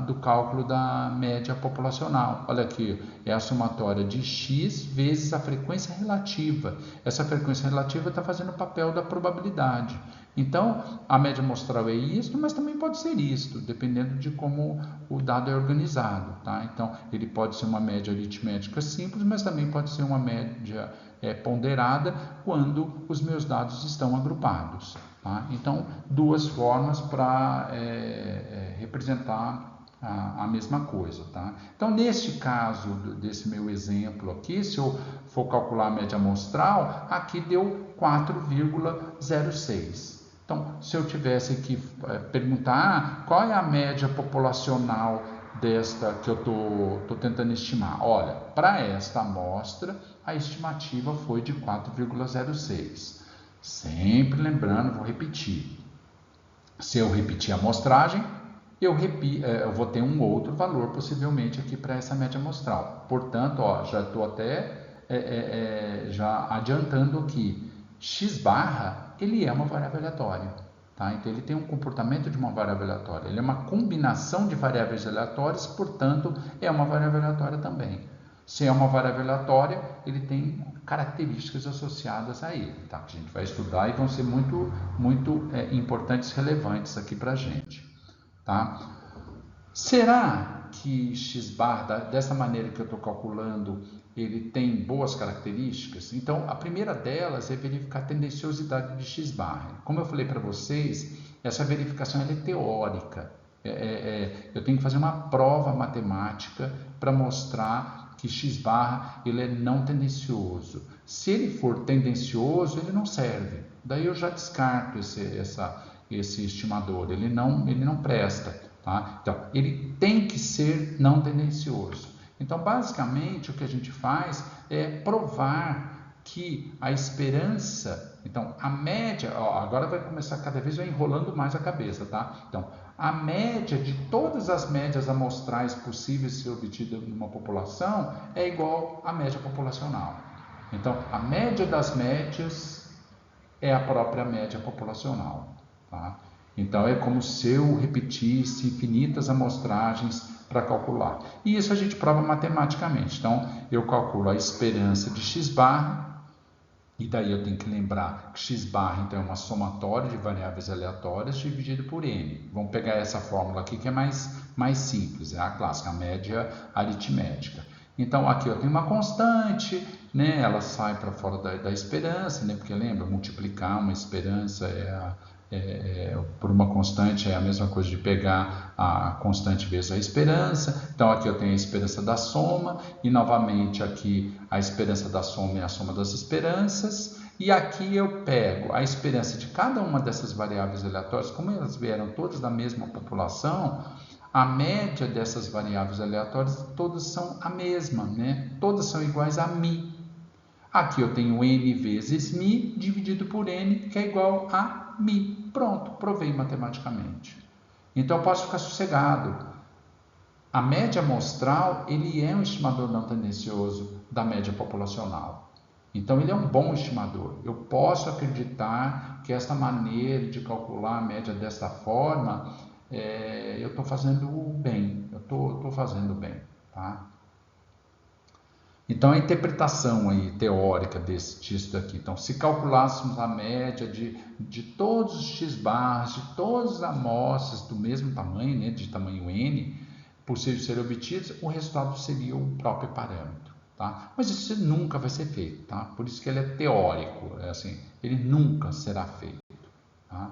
do cálculo da média populacional. Olha aqui, é a somatória de x vezes a frequência relativa. Essa frequência relativa está fazendo o papel da probabilidade. Então, a média amostral é isto, mas também pode ser isto, dependendo de como o dado é organizado, tá? Então, ele pode ser uma média aritmética simples, mas também pode ser uma média ponderada quando os meus dados estão agrupados. Tá? Então, duas formas para representar a mesma coisa. Tá? Então, neste caso desse meu exemplo aqui, se eu for calcular a média amostral, aqui deu 4,06. Então, se eu tivesse que perguntar qual é a média populacional desta que eu estou tentando estimar. Olha, para esta amostra, a estimativa foi de 4,06. Sempre lembrando, vou repetir. Se eu repetir a amostragem, eu vou ter um outro valor, possivelmente, aqui para essa média amostral. Portanto, já estou até já adiantando aqui. X barra, ele é uma variável aleatória. Tá? Então, ele tem um comportamento de uma variável aleatória. Ele é uma combinação de variáveis aleatórias, portanto, é uma variável aleatória também. Se é uma variável aleatória, ele tem características associadas a ele, tá? Que a gente vai estudar e vão ser muito importantes, relevantes aqui para a gente. Tá? Será que x barra, dessa maneira que eu estou calculando, ele tem boas características? Então, a primeira delas é verificar a tendenciosidade de x barra. Como eu falei para vocês, essa verificação é teórica. Eu tenho que fazer uma prova matemática para mostrar que x barra ele é não tendencioso. Se ele for tendencioso, ele não serve. Daí eu já descarto esse estimador. Ele não presta. Tá? Então, ele tem que ser não tendencioso. Então, basicamente, o que a gente faz é provar que a esperança... Então, a média... agora vai começar cada vez enrolando mais a cabeça, tá? Então, a média de todas as médias amostrais possíveis ser obtida numa população é igual à média populacional. Então, a média das médias é a própria média populacional. Tá? Então, é como se eu repetisse infinitas amostragens para calcular. E isso a gente prova matematicamente. Então, eu calculo a esperança de x barra, e daí eu tenho que lembrar que x barra então, é uma somatória de variáveis aleatórias dividido por n. Vamos pegar essa fórmula aqui que é mais simples, é a clássica, a média aritmética. Então, aqui eu tenho uma constante, né? Ela sai para fora da esperança, né? Porque lembra, multiplicar uma esperança por uma constante é a mesma coisa de pegar a constante vezes a esperança. Então, aqui eu tenho a esperança da soma, e novamente aqui a esperança da soma é a soma das esperanças, e aqui eu pego a esperança de cada uma dessas variáveis aleatórias, como elas vieram todas da mesma população, a média dessas variáveis aleatórias todas são a mesma, né? Todas são iguais a μ. Aqui eu tenho n vezes μ dividido por n, que é igual a μ. Pronto, provei matematicamente. Então, eu posso ficar sossegado. A média amostral, ele é um estimador não tendencioso da média populacional. Então, ele é um bom estimador. Eu posso acreditar que esta maneira de calcular a média desta forma, eu estou fazendo bem. Eu estou fazendo bem, tá? Então, a interpretação aí, teórica disso aqui. Então, se calculássemos a média de todos os x barras, de todas as amostras do mesmo tamanho, né, de tamanho n, possível ser obtidos, o resultado seria o próprio parâmetro. Tá? Mas isso nunca vai ser feito. Tá? Por isso que ele é teórico. Assim, ele nunca será feito. Tá?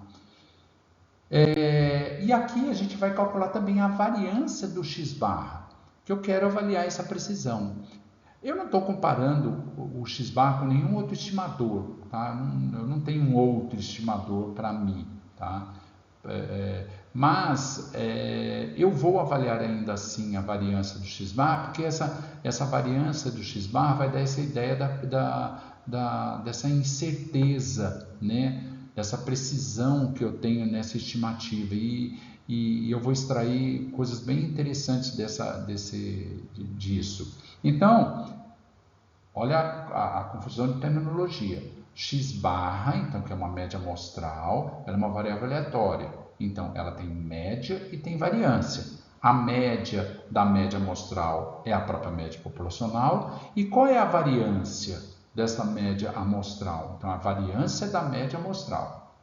E aqui a gente vai calcular também a variância do x barra, que eu quero avaliar essa precisão. Eu não estou comparando o x barra com nenhum outro estimador, tá? Eu não tenho um outro estimador para mim, tá? Mas eu vou avaliar ainda assim a variância do x-bar, porque essa variância do x-bar vai dar essa ideia dessa incerteza, né? Dessa precisão que eu tenho nessa estimativa. E eu vou extrair coisas bem interessantes disso. Então, olha a confusão de terminologia. X barra, então, que é uma média amostral, ela é uma variável aleatória. Então, ela tem média e tem variância. A média da média amostral é a própria média populacional. E qual é a variância dessa média amostral? Então, a variância da média amostral.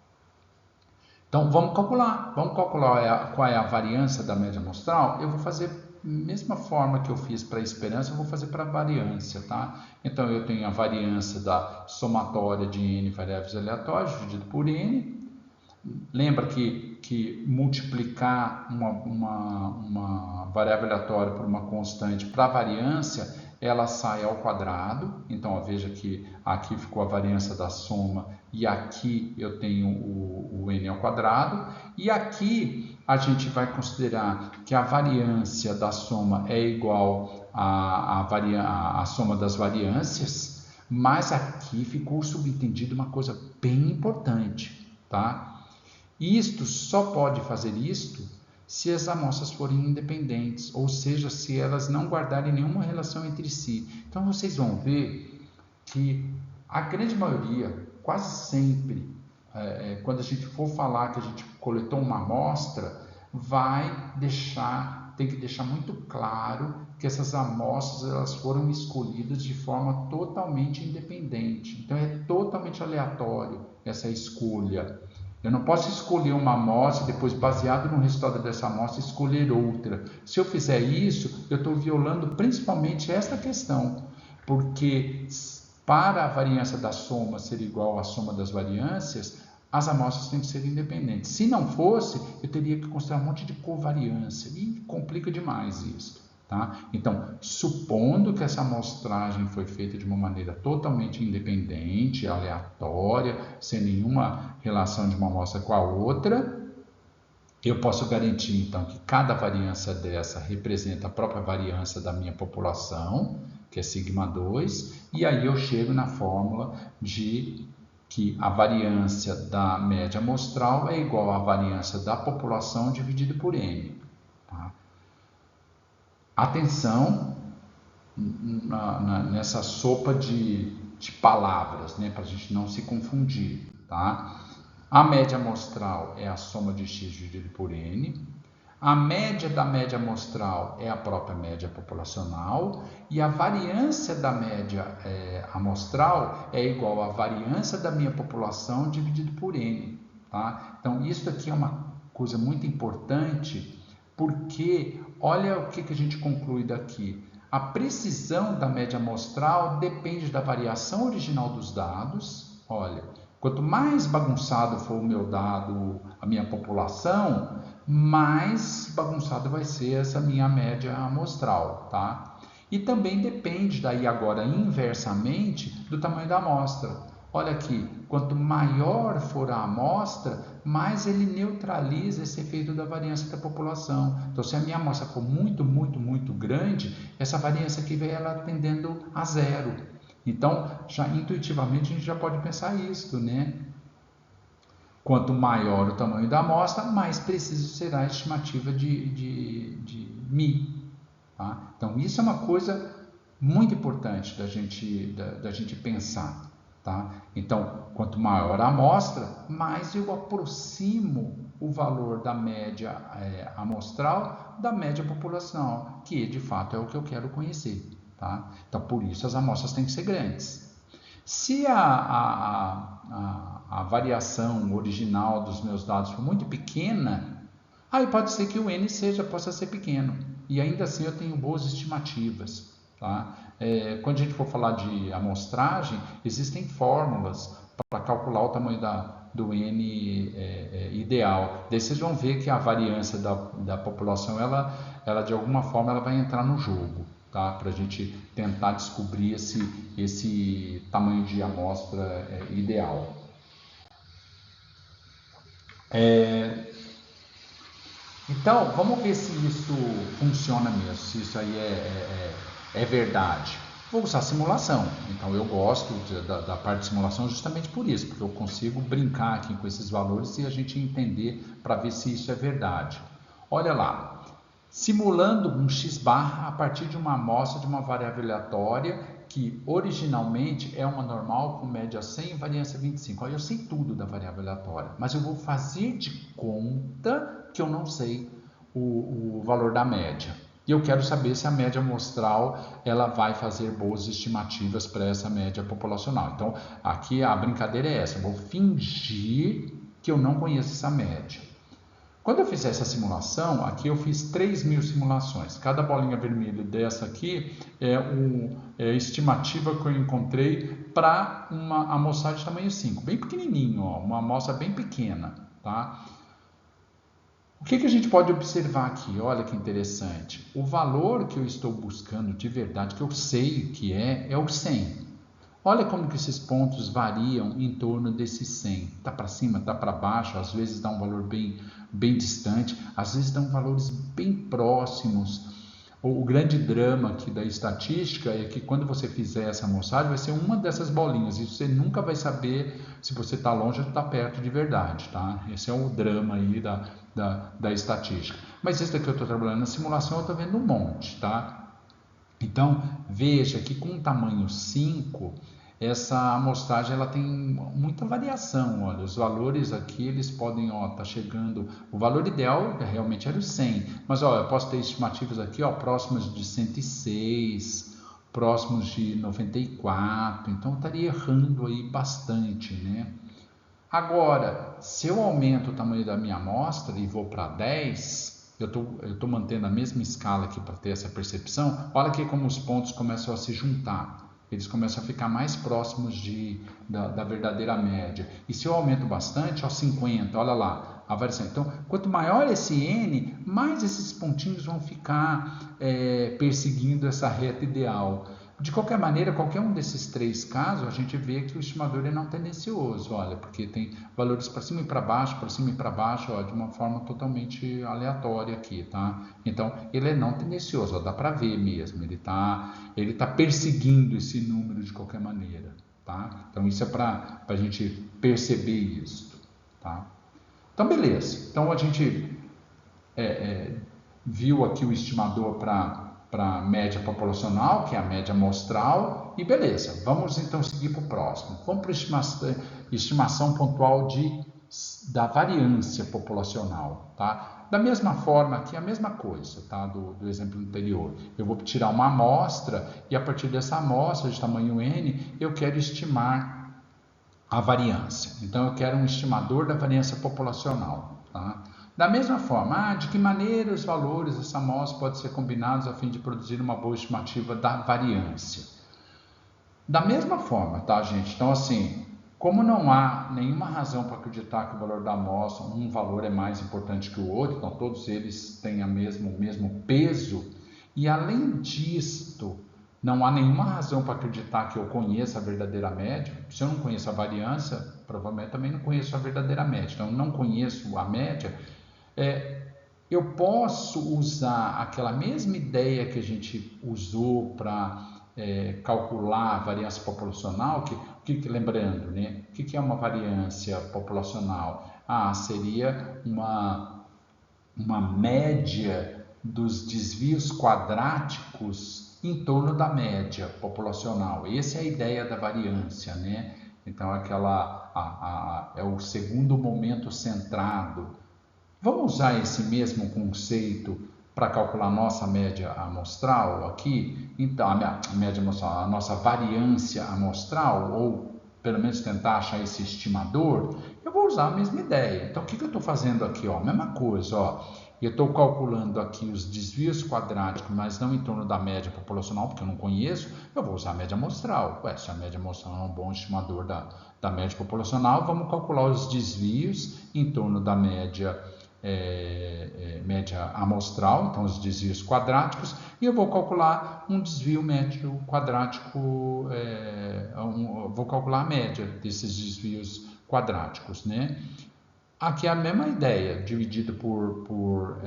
Então, vamos calcular. Qual é a variância da média amostral. Eu vou fazer mesma forma que eu fiz para a esperança, eu vou fazer para a variância, tá? Então, eu tenho a variância da somatória de n variáveis aleatórias dividido por n. Lembra que multiplicar uma variável aleatória por uma constante para a variância, ela sai ao quadrado. Então, ó, veja que aqui ficou a variância da soma e aqui eu tenho o n ao quadrado. E aqui a gente vai considerar que a variância da soma é igual à soma das variâncias, mas aqui ficou subentendido uma coisa bem importante, tá? Isto só pode fazer isto se as amostras forem independentes, ou seja, se elas não guardarem nenhuma relação entre si. Então, vocês vão ver que a grande maioria, quase sempre, quando a gente for falar que a gente coletou uma amostra, tem que deixar muito claro que essas amostras elas foram escolhidas de forma totalmente independente. Então, é totalmente aleatório essa escolha. Eu não posso escolher uma amostra e depois, baseado no resultado dessa amostra, escolher outra. Se eu fizer isso, eu estou violando principalmente esta questão, porque para a variância da soma ser igual à soma das variâncias, as amostras têm que ser independentes. Se não fosse, eu teria que considerar um monte de covariância e complica demais isso. Tá? Então, supondo que essa amostragem foi feita de uma maneira totalmente independente, aleatória, sem nenhuma relação de uma amostra com a outra, eu posso garantir, então, que cada variância dessa representa a própria variância da minha população, que é sigma 2, e aí eu chego na fórmula de que a variância da média amostral é igual à variância da população dividido por n. Tá? Atenção nessa sopa de palavras, né, para a gente não se confundir. Tá? A média amostral é a soma de x dividido por n. A média da média amostral é a própria média populacional. E a variância da média amostral é igual à variância da minha população dividido por n. Tá? Então, isso aqui é uma coisa muito importante, porque olha o que a gente conclui daqui. A precisão da média amostral depende da variação original dos dados. Olha, quanto mais bagunçado for o meu dado, a minha população, mais bagunçada vai ser essa minha média amostral, tá? E também depende daí agora inversamente do tamanho da amostra. Olha aqui, quanto maior for a amostra, mais ele neutraliza esse efeito da variância da população. Então, se a minha amostra for muito, muito, muito grande, essa variância aqui vai ela tendendo a zero. Então, já intuitivamente a gente já pode pensar isso, né? Quanto maior o tamanho da amostra, mais preciso será a estimativa de μ. Tá? Então, isso é uma coisa muito importante da gente pensar. Tá? Então, quanto maior a amostra, mais eu aproximo o valor da média amostral da média populacional, que de fato é o que eu quero conhecer. Tá? Então, por isso as amostras têm que ser grandes. Se a variação original dos meus dados for muito pequena, aí pode ser que o n possa ser pequeno, e ainda assim eu tenho boas estimativas. Tá? Quando a gente for falar de amostragem, existem fórmulas para calcular o tamanho do n ideal. Daí vocês vão ver que a variância da população, ela de alguma forma ela vai entrar no jogo, tá? Para a gente tentar descobrir esse tamanho de amostra ideal. Então, vamos ver se isso funciona mesmo, se isso aí é verdade. Vou usar simulação. Então, eu gosto da parte de simulação justamente por isso, porque eu consigo brincar aqui com esses valores e a gente entender para ver se isso é verdade. Olha lá, simulando um x-bar a partir de uma amostra de uma variável aleatória que originalmente é uma normal com média 100 e variância 25. Olha, eu sei tudo da variável aleatória, mas eu vou fazer de conta que eu não sei o valor da média. E eu quero saber se a média amostral ela vai fazer boas estimativas para essa média populacional. Então, aqui a brincadeira é essa, eu vou fingir que eu não conheço essa média. Quando eu fizer essa simulação, aqui eu fiz 3.000 simulações. Cada bolinha vermelha dessa aqui é a estimativa que eu encontrei para uma amostragem de tamanho 5, bem pequenininho, ó, uma amostra bem pequena, tá? O que a gente pode observar aqui? Olha que interessante. O valor que eu estou buscando de verdade, que eu sei que é o 100. Olha como que esses pontos variam em torno desse 100. Tá para cima, tá para baixo, às vezes dá um valor bem distante, às vezes dão valores bem próximos. O grande drama aqui da estatística é que quando você fizer essa amostragem vai ser uma dessas bolinhas e você nunca vai saber se você está longe ou está perto de verdade, tá? Esse é o drama aí da estatística. Mas esse daqui eu estou trabalhando na simulação, eu estou vendo um monte, tá? Então, veja que com o tamanho 5, essa amostragem ela tem muita variação. Olha, os valores aqui eles podem tá chegando. O valor ideal realmente era o 100, mas ó, eu posso ter estimativas aqui próximas de 106, próximos de 94. Então estaria errando aí bastante, né? Agora, se eu aumento o tamanho da minha amostra e vou para 10, eu estou mantendo a mesma escala aqui para ter essa percepção. Olha aqui como os pontos começam a se juntar. Eles começam a ficar mais próximos da verdadeira média. E se eu aumento bastante, 50, olha lá, a variação. Então, quanto maior esse N, mais esses pontinhos vão ficar perseguindo essa reta ideal. De qualquer maneira, qualquer um desses três casos, a gente vê que o estimador é não tendencioso, olha, porque tem valores para cima e para baixo, ó, de uma forma totalmente aleatória aqui, tá? Então, ele é não tendencioso, ó, dá para ver mesmo, ele tá perseguindo esse número de qualquer maneira, tá? Então, isso é para a gente perceber isso, tá? Então, beleza. Então, a gente viu aqui o estimador para média populacional, que é a média amostral, e beleza, vamos então seguir para o próximo. Vamos para a estimação pontual da variância populacional, tá? Da mesma forma aqui, a mesma coisa, tá? Do exemplo anterior. Eu vou tirar uma amostra e a partir dessa amostra de tamanho N, eu quero estimar a variância. Então, eu quero um estimador da variância populacional, tá? Da mesma forma, de que maneira os valores dessa amostra podem ser combinados a fim de produzir uma boa estimativa da variância? Da mesma forma, tá, gente? Então, assim, como não há nenhuma razão para acreditar que o valor da amostra, um valor é mais importante que o outro, então todos eles têm o mesmo peso, e além disto, não há nenhuma razão para acreditar que eu conheça a verdadeira média. Se eu não conheço a variância, provavelmente também não conheço a verdadeira média. Então, eu não conheço a média. Eu posso usar aquela mesma ideia que a gente usou para calcular a variância populacional, lembrando, né? O que é uma variância populacional? Seria uma média dos desvios quadráticos em torno da média populacional. Essa é a ideia da variância, né? Então, é o segundo momento centrado. Vamos usar esse mesmo conceito para calcular nossa média amostral aqui? Então, a média amostral, a nossa variância amostral, ou pelo menos tentar achar esse estimador, eu vou usar a mesma ideia. Então, o que eu estou fazendo aqui? Mesma coisa, eu estou calculando aqui os desvios quadráticos, mas não em torno da média populacional, porque eu não conheço, eu vou usar a média amostral. Se a média amostral é um bom estimador da média populacional, vamos calcular os desvios em torno da média média amostral, então os desvios quadráticos, e eu vou calcular um desvio médio quadrático, vou calcular a média desses desvios quadráticos, né? Aqui é a mesma ideia, dividido por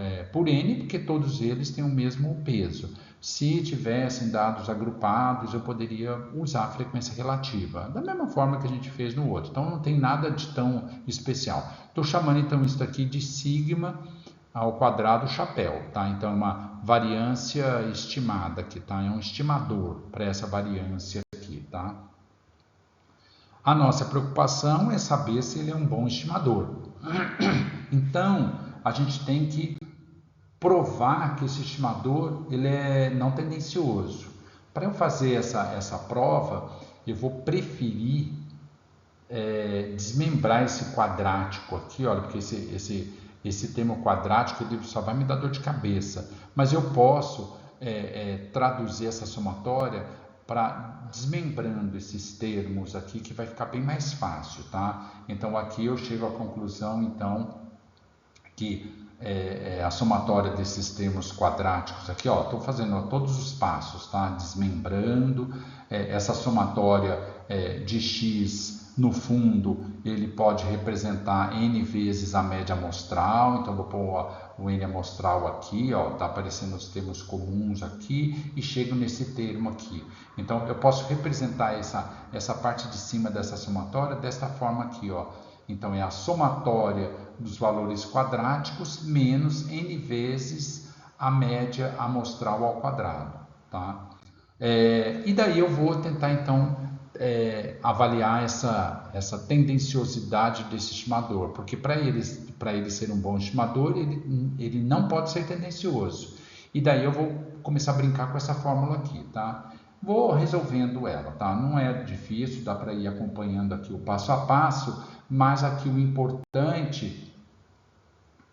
n, porque todos eles têm o mesmo peso. Se tivessem dados agrupados, eu poderia usar a frequência relativa, da mesma forma que a gente fez no outro. Então, não tem nada de tão especial. Estou chamando, então, isso aqui de sigma ao quadrado chapéu, tá? Então, é uma variância estimada aqui, tá? É um estimador para essa variância aqui, tá? A nossa preocupação é saber se ele é um bom estimador. Então, a gente tem que provar que esse estimador ele é não tendencioso. Para eu fazer essa prova, eu vou preferir desmembrar esse quadrático aqui, olha, porque esse termo quadrático ele só vai me dar dor de cabeça. Mas eu posso traduzir essa somatória para desmembrando esses termos aqui, que vai ficar bem mais fácil, tá? Então, aqui eu chego à conclusão, então, que a somatória desses termos quadráticos aqui, ó, estou fazendo todos os passos, tá? Desmembrando, essa somatória de x no fundo, ele pode representar n vezes a média amostral, então vou pôr o n amostral aqui, ó, tá aparecendo os termos comuns aqui, e chego nesse termo aqui. Então, eu posso representar essa parte de cima dessa somatória desta forma aqui, ó. Então, é a somatória dos valores quadráticos menos n vezes a média amostral ao quadrado, tá? E daí eu vou tentar, então, avaliar essa tendenciosidade desse estimador, porque para ele ser um bom estimador, ele não pode ser tendencioso. E daí eu vou começar a brincar com essa fórmula aqui, tá? Vou resolvendo ela, tá? Não é difícil, dá para ir acompanhando aqui o passo a passo, mas aqui o importante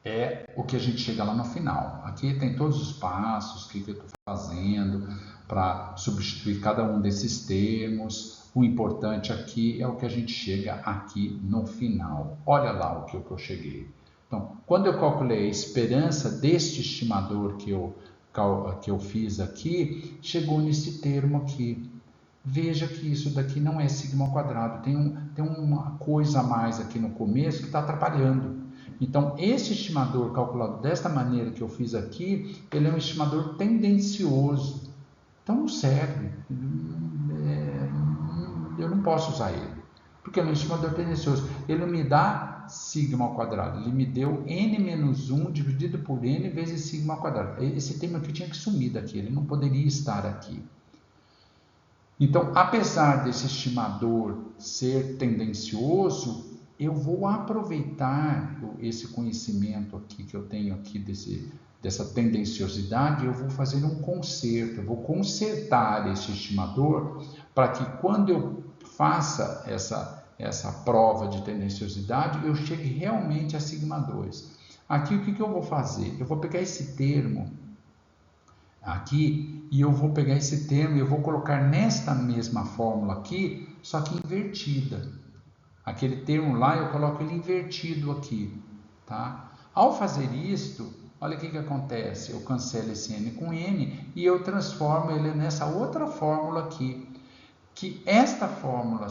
é o que a gente chega lá no final. Aqui tem todos os passos, o que eu estou fazendo para substituir cada um desses termos. O importante aqui é o que a gente chega aqui no final. Olha lá o que eu cheguei. Então, quando eu calculei a esperança deste estimador que eu fiz aqui, chegou nesse termo aqui. Veja que isso daqui não é sigma ao quadrado, tem uma coisa a mais aqui no começo que está atrapalhando. Então, esse estimador calculado desta maneira que eu fiz aqui, ele é um estimador tendencioso. Então, não serve. Eu não posso usar ele, porque ele é um estimador tendencioso. Ele me dá sigma ao quadrado, ele me deu n menos 1 dividido por n vezes sigma ao quadrado. Esse termo aqui tinha que sumir daqui, ele não poderia estar aqui. Então, apesar desse estimador ser tendencioso, eu vou aproveitar esse conhecimento aqui que eu tenho aqui dessa tendenciosidade, eu vou fazer um conserto, eu vou consertar esse estimador para que quando eu faça essa prova de tendenciosidade, eu chegue realmente a sigma 2. Aqui o que eu vou fazer? Eu vou pegar esse termo aqui e eu vou pegar esse termo e eu vou colocar nesta mesma fórmula aqui, só que invertida. Aquele termo lá eu coloco ele invertido aqui, tá? Ao fazer isto, olha o que acontece. Eu cancelo esse n com n e eu transformo ele nessa outra fórmula aqui. Que esta fórmula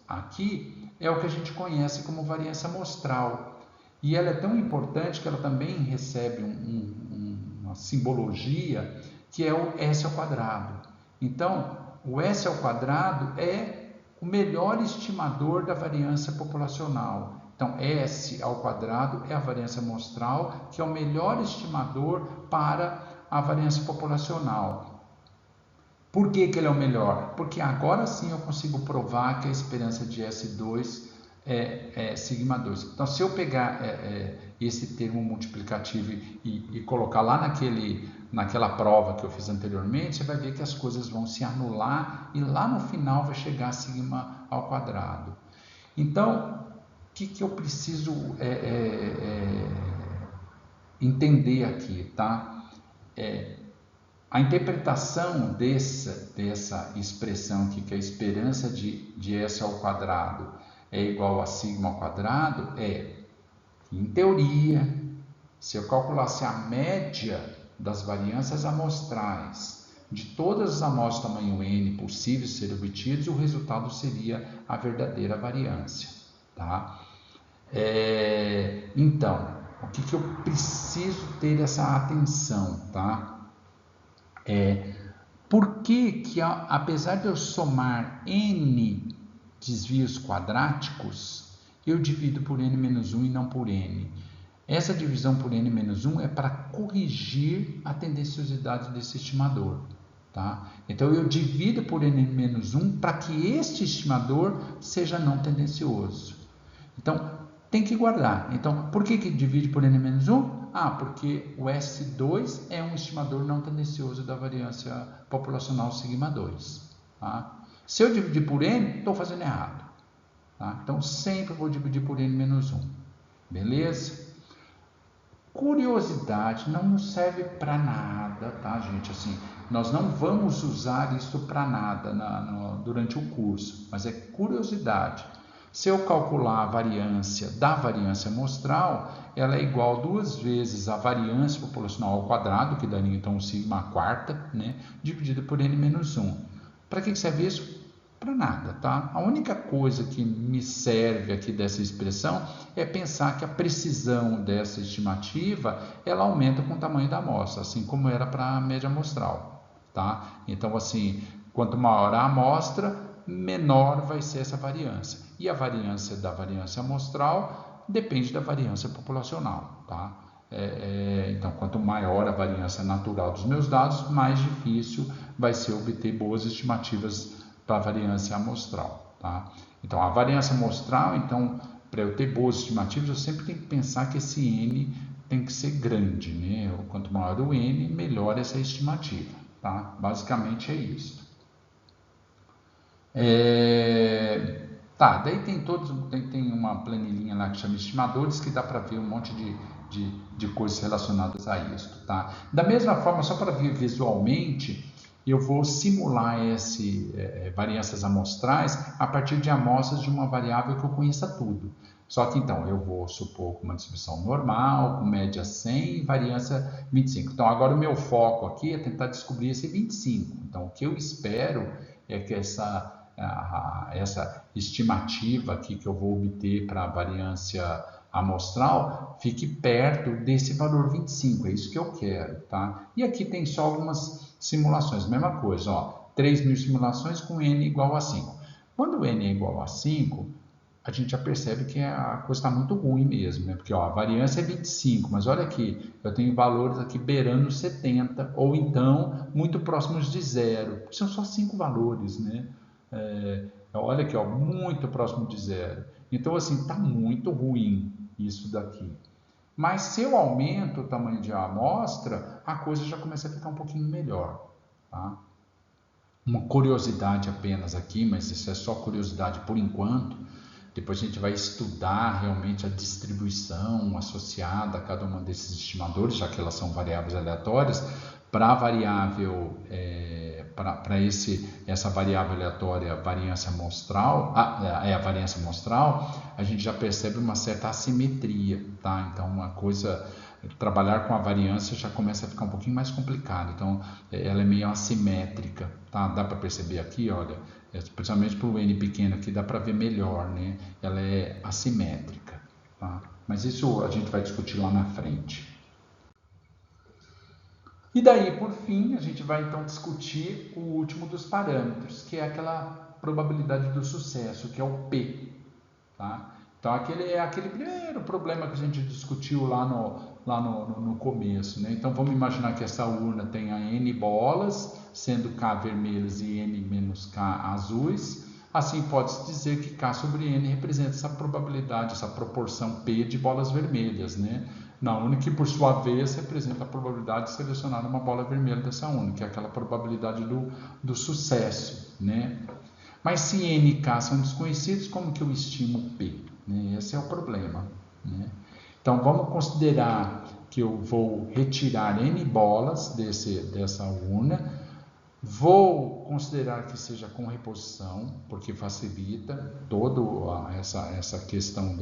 aqui é o que a gente conhece como variância amostral. E ela é tão importante que ela também recebe uma simbologia que é o S ao quadrado. Então, o S ao quadrado é o melhor estimador da variância populacional. Então, S ao quadrado é a variância amostral, que é o melhor estimador para a variância populacional. Por que ele é o melhor? Porque agora sim eu consigo provar que a esperança de S2 é sigma 2. Então, se eu pegar esse termo multiplicativo e colocar lá naquela prova que eu fiz anteriormente, você vai ver que as coisas vão se anular e lá no final vai chegar a sigma ao quadrado. Então, o que eu preciso entender aqui, tá? A interpretação dessa expressão aqui, que a esperança de S ao quadrado é igual a sigma ao quadrado, em teoria, se eu calculasse a média das variâncias amostrais de todas as amostras tamanho n possíveis ser obtidas, o resultado seria a verdadeira variância, tá? Então, o que eu preciso ter essa atenção, tá? Por que apesar de eu somar n desvios quadráticos, eu divido por n-1 e não por n? Essa divisão por n-1 é para corrigir a tendenciosidade desse estimador. Tá? Então, eu divido por n-1 para que este estimador seja não tendencioso. Então, tem que guardar. Então, por que divide por n-1? Porque o S2 é um estimador não tendencioso da variância populacional sigma 2. Tá? Se eu dividir por n, estou fazendo errado. Tá? Então, sempre vou dividir por n-1. Beleza? Curiosidade não serve para nada, tá, gente? Assim, nós não vamos usar isso para nada durante o curso, mas é curiosidade. Se eu calcular a variância da variância amostral, ela é igual 2 vezes a variância populacional ao quadrado, que daria então sigma quarta, né, dividido por n-1. Para que serve isso? Para nada, tá? A única coisa que me serve aqui dessa expressão é pensar que a precisão dessa estimativa, ela aumenta com o tamanho da amostra, assim como era para a média amostral, tá? Então, assim, quanto maior a amostra, menor vai ser essa variância. E a variância da variância amostral depende da variância populacional, tá? Então, quanto maior a variância natural dos meus dados, mais difícil vai ser obter boas estimativas para a variância amostral. Tá? Então, a variância amostral, então, para eu ter boas estimativas, eu sempre tenho que pensar que esse n tem que ser grande. Né? Quanto maior o n, melhor essa estimativa. Tá? Basicamente é isso. Tá, daí tem uma planilhinha lá que chama estimadores, que dá para ver um monte de coisas relacionadas a isso. Tá? Da mesma forma, só para ver visualmente, eu vou simular variâncias amostrais a partir de amostras de uma variável que eu conheça tudo. Só que então eu vou supor uma distribuição normal, com média 100 e variância 25. Então agora o meu foco aqui é tentar descobrir esse 25. Então o que eu espero é que essa estimativa aqui que eu vou obter para a variância amostral fique perto desse valor 25, é isso que eu quero, tá? E aqui tem só algumas simulações, mesma coisa, ó, 3.000 simulações com n igual a 5. Quando n é igual a 5, a gente já percebe que a coisa está muito ruim mesmo, né? Porque ó, a variância é 25, mas olha aqui, eu tenho valores aqui beirando 70, ou então muito próximos de zero. São só 5 valores, né? Olha aqui, ó, muito próximo de zero. Então, assim, está muito ruim isso daqui. Mas se eu aumento o tamanho de amostra, a coisa já começa a ficar um pouquinho melhor. Tá? Uma curiosidade apenas aqui, mas isso é só curiosidade por enquanto. Depois a gente vai estudar realmente a distribuição associada a cada um desses estimadores, já que elas são variáveis aleatórias, para a variável, essa variável aleatória variância amostral, a variância amostral, a gente já percebe uma certa assimetria, tá? Então, uma coisa, trabalhar com a variância já começa a ficar um pouquinho mais complicado, então ela é meio assimétrica, tá? Dá para perceber aqui, olha, principalmente para o n pequeno aqui, dá para ver melhor, né? Ela é assimétrica, tá? Mas isso a gente vai discutir lá na frente. E daí, por fim, a gente vai então discutir o último dos parâmetros, que é aquela probabilidade do sucesso, que é o P. Tá? Então, aquele primeiro problema que a gente discutiu lá no começo. Né? Então, vamos imaginar que essa urna tenha N bolas, sendo K vermelhas e N menos K azuis. Assim, pode-se dizer que K sobre N representa essa probabilidade, essa proporção P de bolas vermelhas, né? Na urna, que por sua vez representa a probabilidade de selecionar uma bola vermelha dessa urna, que é aquela probabilidade do sucesso, né? Mas se N e K são desconhecidos, como que eu estimo P? Né? Esse é o problema, né? Então, vamos considerar que eu vou retirar N bolas dessa urna. Vou considerar que seja com reposição, porque facilita toda essa questão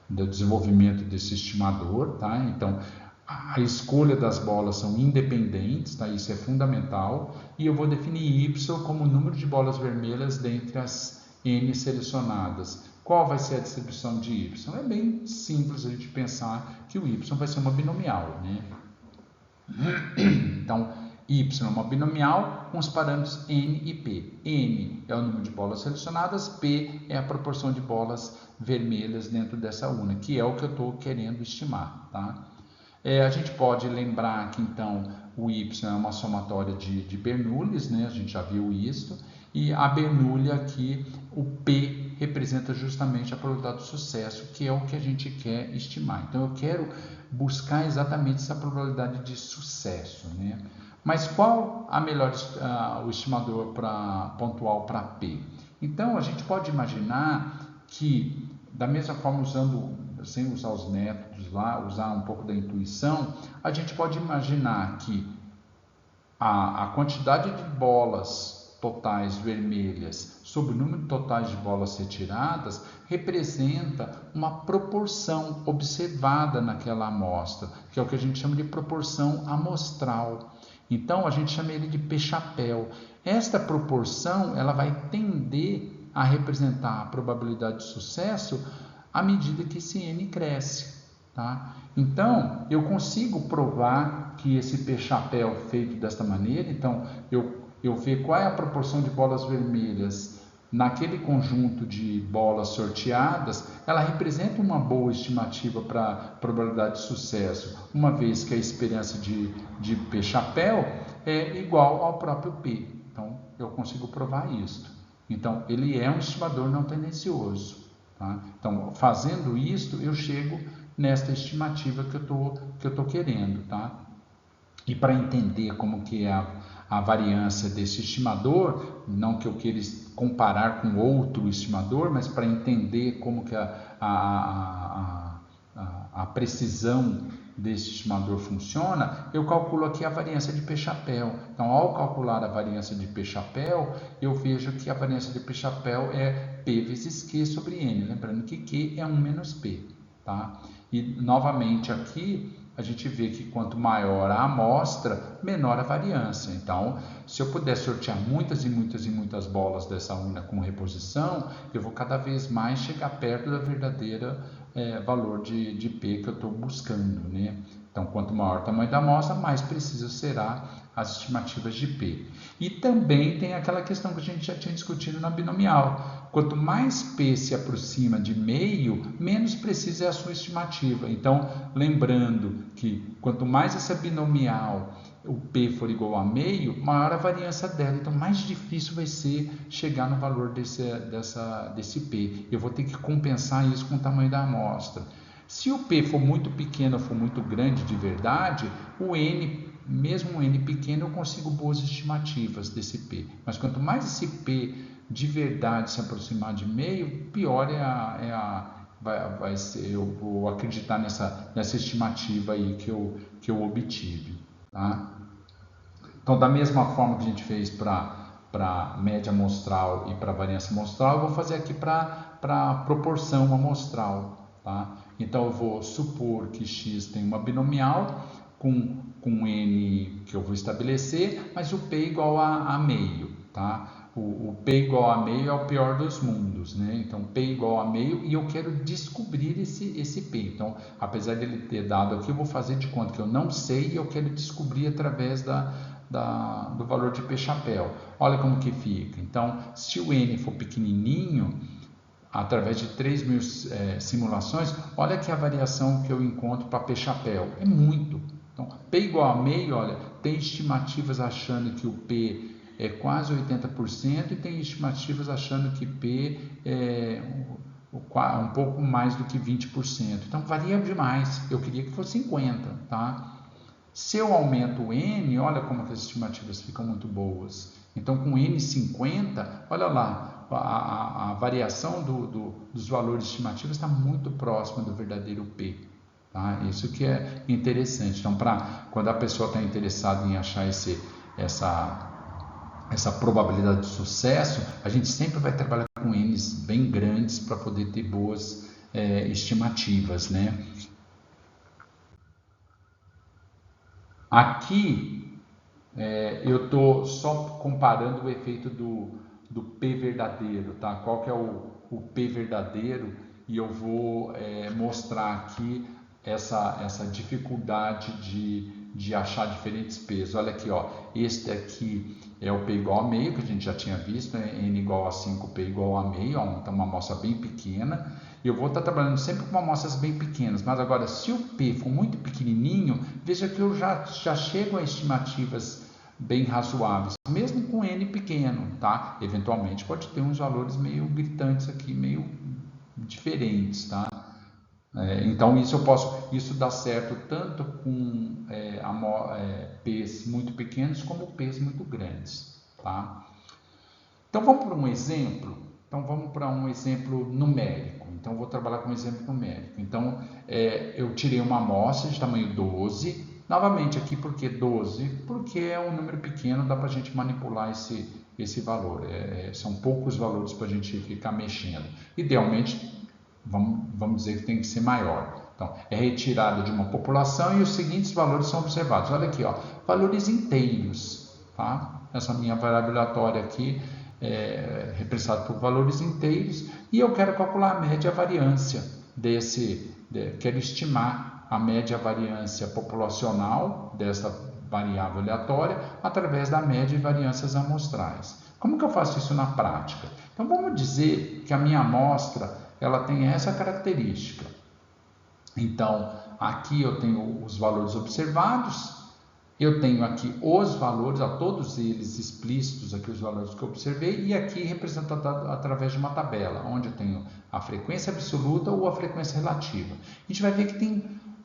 do desenvolvimento desse estimador, tá? Então, a escolha das bolas são independentes, tá? Isso é fundamental. E eu vou definir Y como o número de bolas vermelhas dentre as N selecionadas, qual vai ser a distribuição de y? É bem simples a gente pensar que o y vai ser uma binomial, né? Então, y é uma binomial com os parâmetros n e p. N é o número de bolas selecionadas, p é a proporção de bolas vermelhas dentro dessa urna, que é o que eu estou querendo estimar, tá? A gente pode lembrar que, então, o y é uma somatória de Bernoullis, né? A gente já viu isso, e a Bernoulli aqui, o p representa justamente a probabilidade de sucesso, que é o que a gente quer estimar. Então, eu quero buscar exatamente essa probabilidade de sucesso, né? Mas qual o estimador pontual para P? Então, a gente pode imaginar que, da mesma forma, sem usar os métodos lá, usar um pouco da intuição, a gente pode imaginar que a quantidade de bolas totais vermelhas sobre o número total de bolas retiradas representa uma proporção observada naquela amostra, que é o que a gente chama de proporção amostral. Então, a gente chama ele de P-chapéu. Esta proporção ela vai tender a representar a probabilidade de sucesso à medida que esse N cresce. Tá? Então, eu consigo provar que esse P-chapéu feito desta maneira, então eu ver qual é a proporção de bolas vermelhas naquele conjunto de bolas sorteadas, ela representa uma boa estimativa para a probabilidade de sucesso, uma vez que a esperança de P-chapéu é igual ao próprio P. Então, eu consigo provar isso. Então, ele é um estimador não tendencioso. Tá? Então, fazendo isto, eu chego nesta estimativa que eu tô querendo. Tá? E para entender como que é a variância desse estimador, não que eu queira comparar com outro estimador, mas para entender como que a precisão desse estimador funciona, eu calculo aqui a variância de P-chapéu. Então, ao calcular a variância de P-chapéu, eu vejo que a variância de P-chapéu é P vezes Q sobre N. Lembrando que Q é 1 menos P. Tá? E, novamente, aqui a gente vê que quanto maior a amostra, menor a variância. Então, se eu puder sortear muitas e muitas e muitas bolas dessa urna com reposição, eu vou cada vez mais chegar perto da verdadeira valor de P que eu estou buscando, né? Então, quanto maior o tamanho da amostra, mais preciso será as estimativas de P. E também tem aquela questão que a gente já tinha discutido na binomial. Quanto mais P se aproxima de meio, menos precisa é a sua estimativa. Então, lembrando que quanto mais essa binomial, o P for igual a meio, maior a variância dela. Então, mais difícil vai ser chegar no valor desse P. Eu vou ter que compensar isso com o tamanho da amostra. Se o P for muito pequeno ou for muito grande de verdade, o N, mesmo o N pequeno, eu consigo boas estimativas desse P. Mas quanto mais esse P de verdade se aproximar de meio, pior vai ser, eu vou acreditar nessa estimativa aí que eu obtive. Tá? Então, da mesma forma que a gente fez para média amostral e para variância amostral, eu vou fazer aqui para proporção amostral. Tá? Então, eu vou supor que x tem uma binomial com n que eu vou estabelecer, mas o p igual a meio. Tá? O p igual a meio é o pior dos mundos, né? Então, p igual a meio e eu quero descobrir esse p. Então, apesar dele ter dado aqui, eu vou fazer de conta que eu não sei e eu quero descobrir através do valor de p-chapéu. Olha como que fica. Então, se o n for pequenininho, através de 3.000 simulações, olha aqui a variação que eu encontro para p-chapéu. É muito. Então, p igual a meio, olha, tem estimativas achando que o p é quase 80% e tem estimativas achando que P é um pouco mais do que 20%. Então, varia demais. Eu queria que fosse 50%. Tá? Se eu aumento o N, olha como as estimativas ficam muito boas. Então, com N 50, olha lá, a variação dos valores estimativos está muito próxima do verdadeiro P. Tá? Isso que é interessante. Então, quando a pessoa está interessada em achar essa probabilidade de sucesso, a gente sempre vai trabalhar com N's bem grandes para poder ter boas estimativas, né? Aqui eu estou só comparando o efeito do P verdadeiro, tá? Qual que é o P verdadeiro, e eu vou mostrar aqui essa dificuldade de achar diferentes P's. Olha aqui, ó, este aqui é o P igual a meio, que a gente já tinha visto, né? N igual a 5, P igual a meio, ó, então uma amostra bem pequena. Eu vou estar trabalhando sempre com amostras bem pequenas, mas agora se o P for muito pequenininho, veja que eu já chego a estimativas bem razoáveis, mesmo com N pequeno, tá? Eventualmente pode ter uns valores meio gritantes aqui, meio diferentes, tá? Então isso dá certo tanto com P's muito pequenos como P's muito grandes, tá? Então vamos para um exemplo. Então vamos para um exemplo numérico. Então vou trabalhar com um exemplo numérico. Então eu tirei uma amostra de tamanho 12. Novamente aqui por que 12? Porque é um número pequeno, dá para a gente manipular esse valor. São poucos valores para a gente ficar mexendo. Idealmente, vamos dizer que tem que ser maior. Então, é retirado de uma população e os seguintes valores são observados. Olha aqui, ó, valores inteiros. Tá? Essa minha variável aleatória aqui representada por valores inteiros, e eu quero calcular a média variância quero estimar a média variância populacional dessa variável aleatória através da média e variâncias amostrais. Como que eu faço isso na prática? Então vamos dizer que a minha amostra ela tem essa característica. Então aqui eu tenho os valores observados. Eu tenho aqui os valores, a todos eles explícitos, aqui os valores que eu observei, e aqui representado através de uma tabela, onde eu tenho a frequência absoluta ou a frequência relativa. A gente vai ver que tem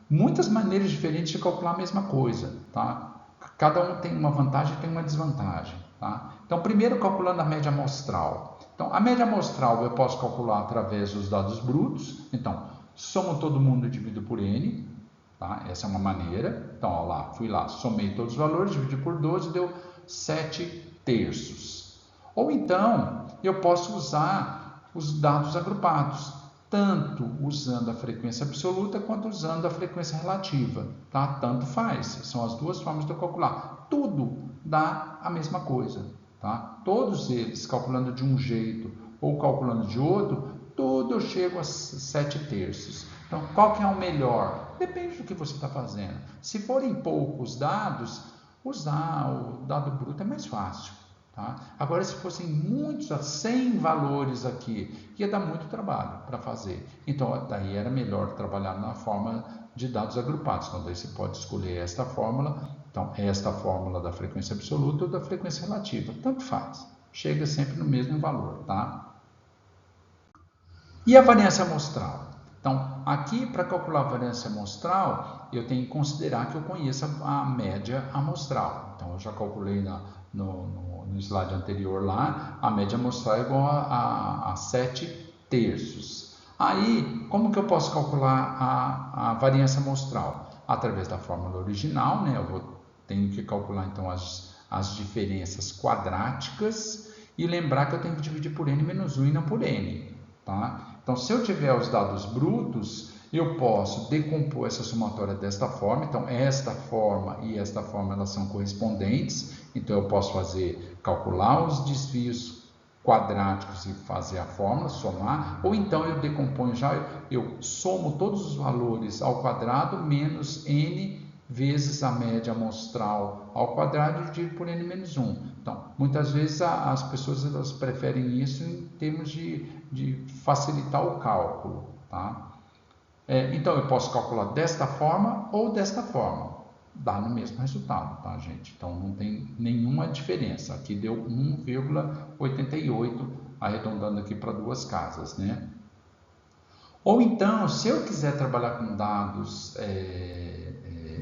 muitas maneiras diferentes de calcular a mesma coisa, tá? Cada um tem uma vantagem e tem uma desvantagem, tá? Então, primeiro calculando a média amostral. Então, a média amostral eu posso calcular através dos dados brutos. Então, somo todo mundo dividido por N. Tá? Essa é uma maneira. Então, ó, fui lá, somei todos os valores, dividi por 12, deu 7/3. Ou então, eu posso usar os dados agrupados, tanto usando a frequência absoluta quanto usando a frequência relativa. Tá? Tanto faz, são as duas formas de eu calcular. Tudo dá a mesma coisa. Tá? Todos eles, calculando de um jeito ou calculando de outro, tudo eu chego a 7/3. Então, qual que é o melhor? Depende do que você está fazendo. Se forem poucos dados, usar o dado bruto é mais fácil. Tá? Agora, se fossem muitos, 100 valores aqui, ia dar muito trabalho para fazer. Então, daí era melhor trabalhar na forma de dados agrupados. Então, daí você pode escolher esta fórmula. Então, esta fórmula da frequência absoluta ou da frequência relativa. Tanto faz. Chega sempre no mesmo valor. Tá? E a variância amostral? Então, aqui para calcular a variância amostral, eu tenho que considerar que eu conheça a média amostral. Então, eu já calculei no slide anterior lá, a média amostral é igual a 7/3. Aí, como que eu posso calcular a variância amostral? Através da fórmula original, né? Tenho que calcular então as diferenças quadráticas e lembrar que eu tenho que dividir por n-1 e não por n. Tá? Então, se eu tiver os dados brutos, eu posso decompor essa somatória desta forma. Então, esta forma e esta forma elas são correspondentes. Então, eu posso calcular os desvios quadráticos e fazer a fórmula, somar. Ou então, eu decomponho eu somo todos os valores ao quadrado menos n vezes a média amostral ao quadrado e dividido por n-1. Então, muitas vezes as pessoas elas preferem isso em termos de facilitar o cálculo. Tá? Então, eu posso calcular desta forma ou desta forma. Dá no mesmo resultado, tá, gente? Então, não tem nenhuma diferença. Aqui deu 1,88, arredondando aqui para duas casas, né? Ou então, se eu quiser trabalhar com dados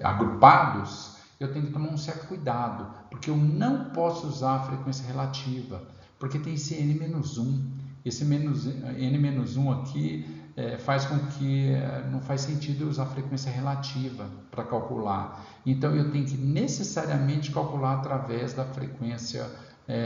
agrupados, eu tenho que tomar um certo cuidado, porque eu não posso usar a frequência relativa, porque tem esse n-1. Esse n-1 aqui faz com que não faz sentido usar a frequência relativa para calcular. Então, eu tenho que necessariamente calcular através da frequência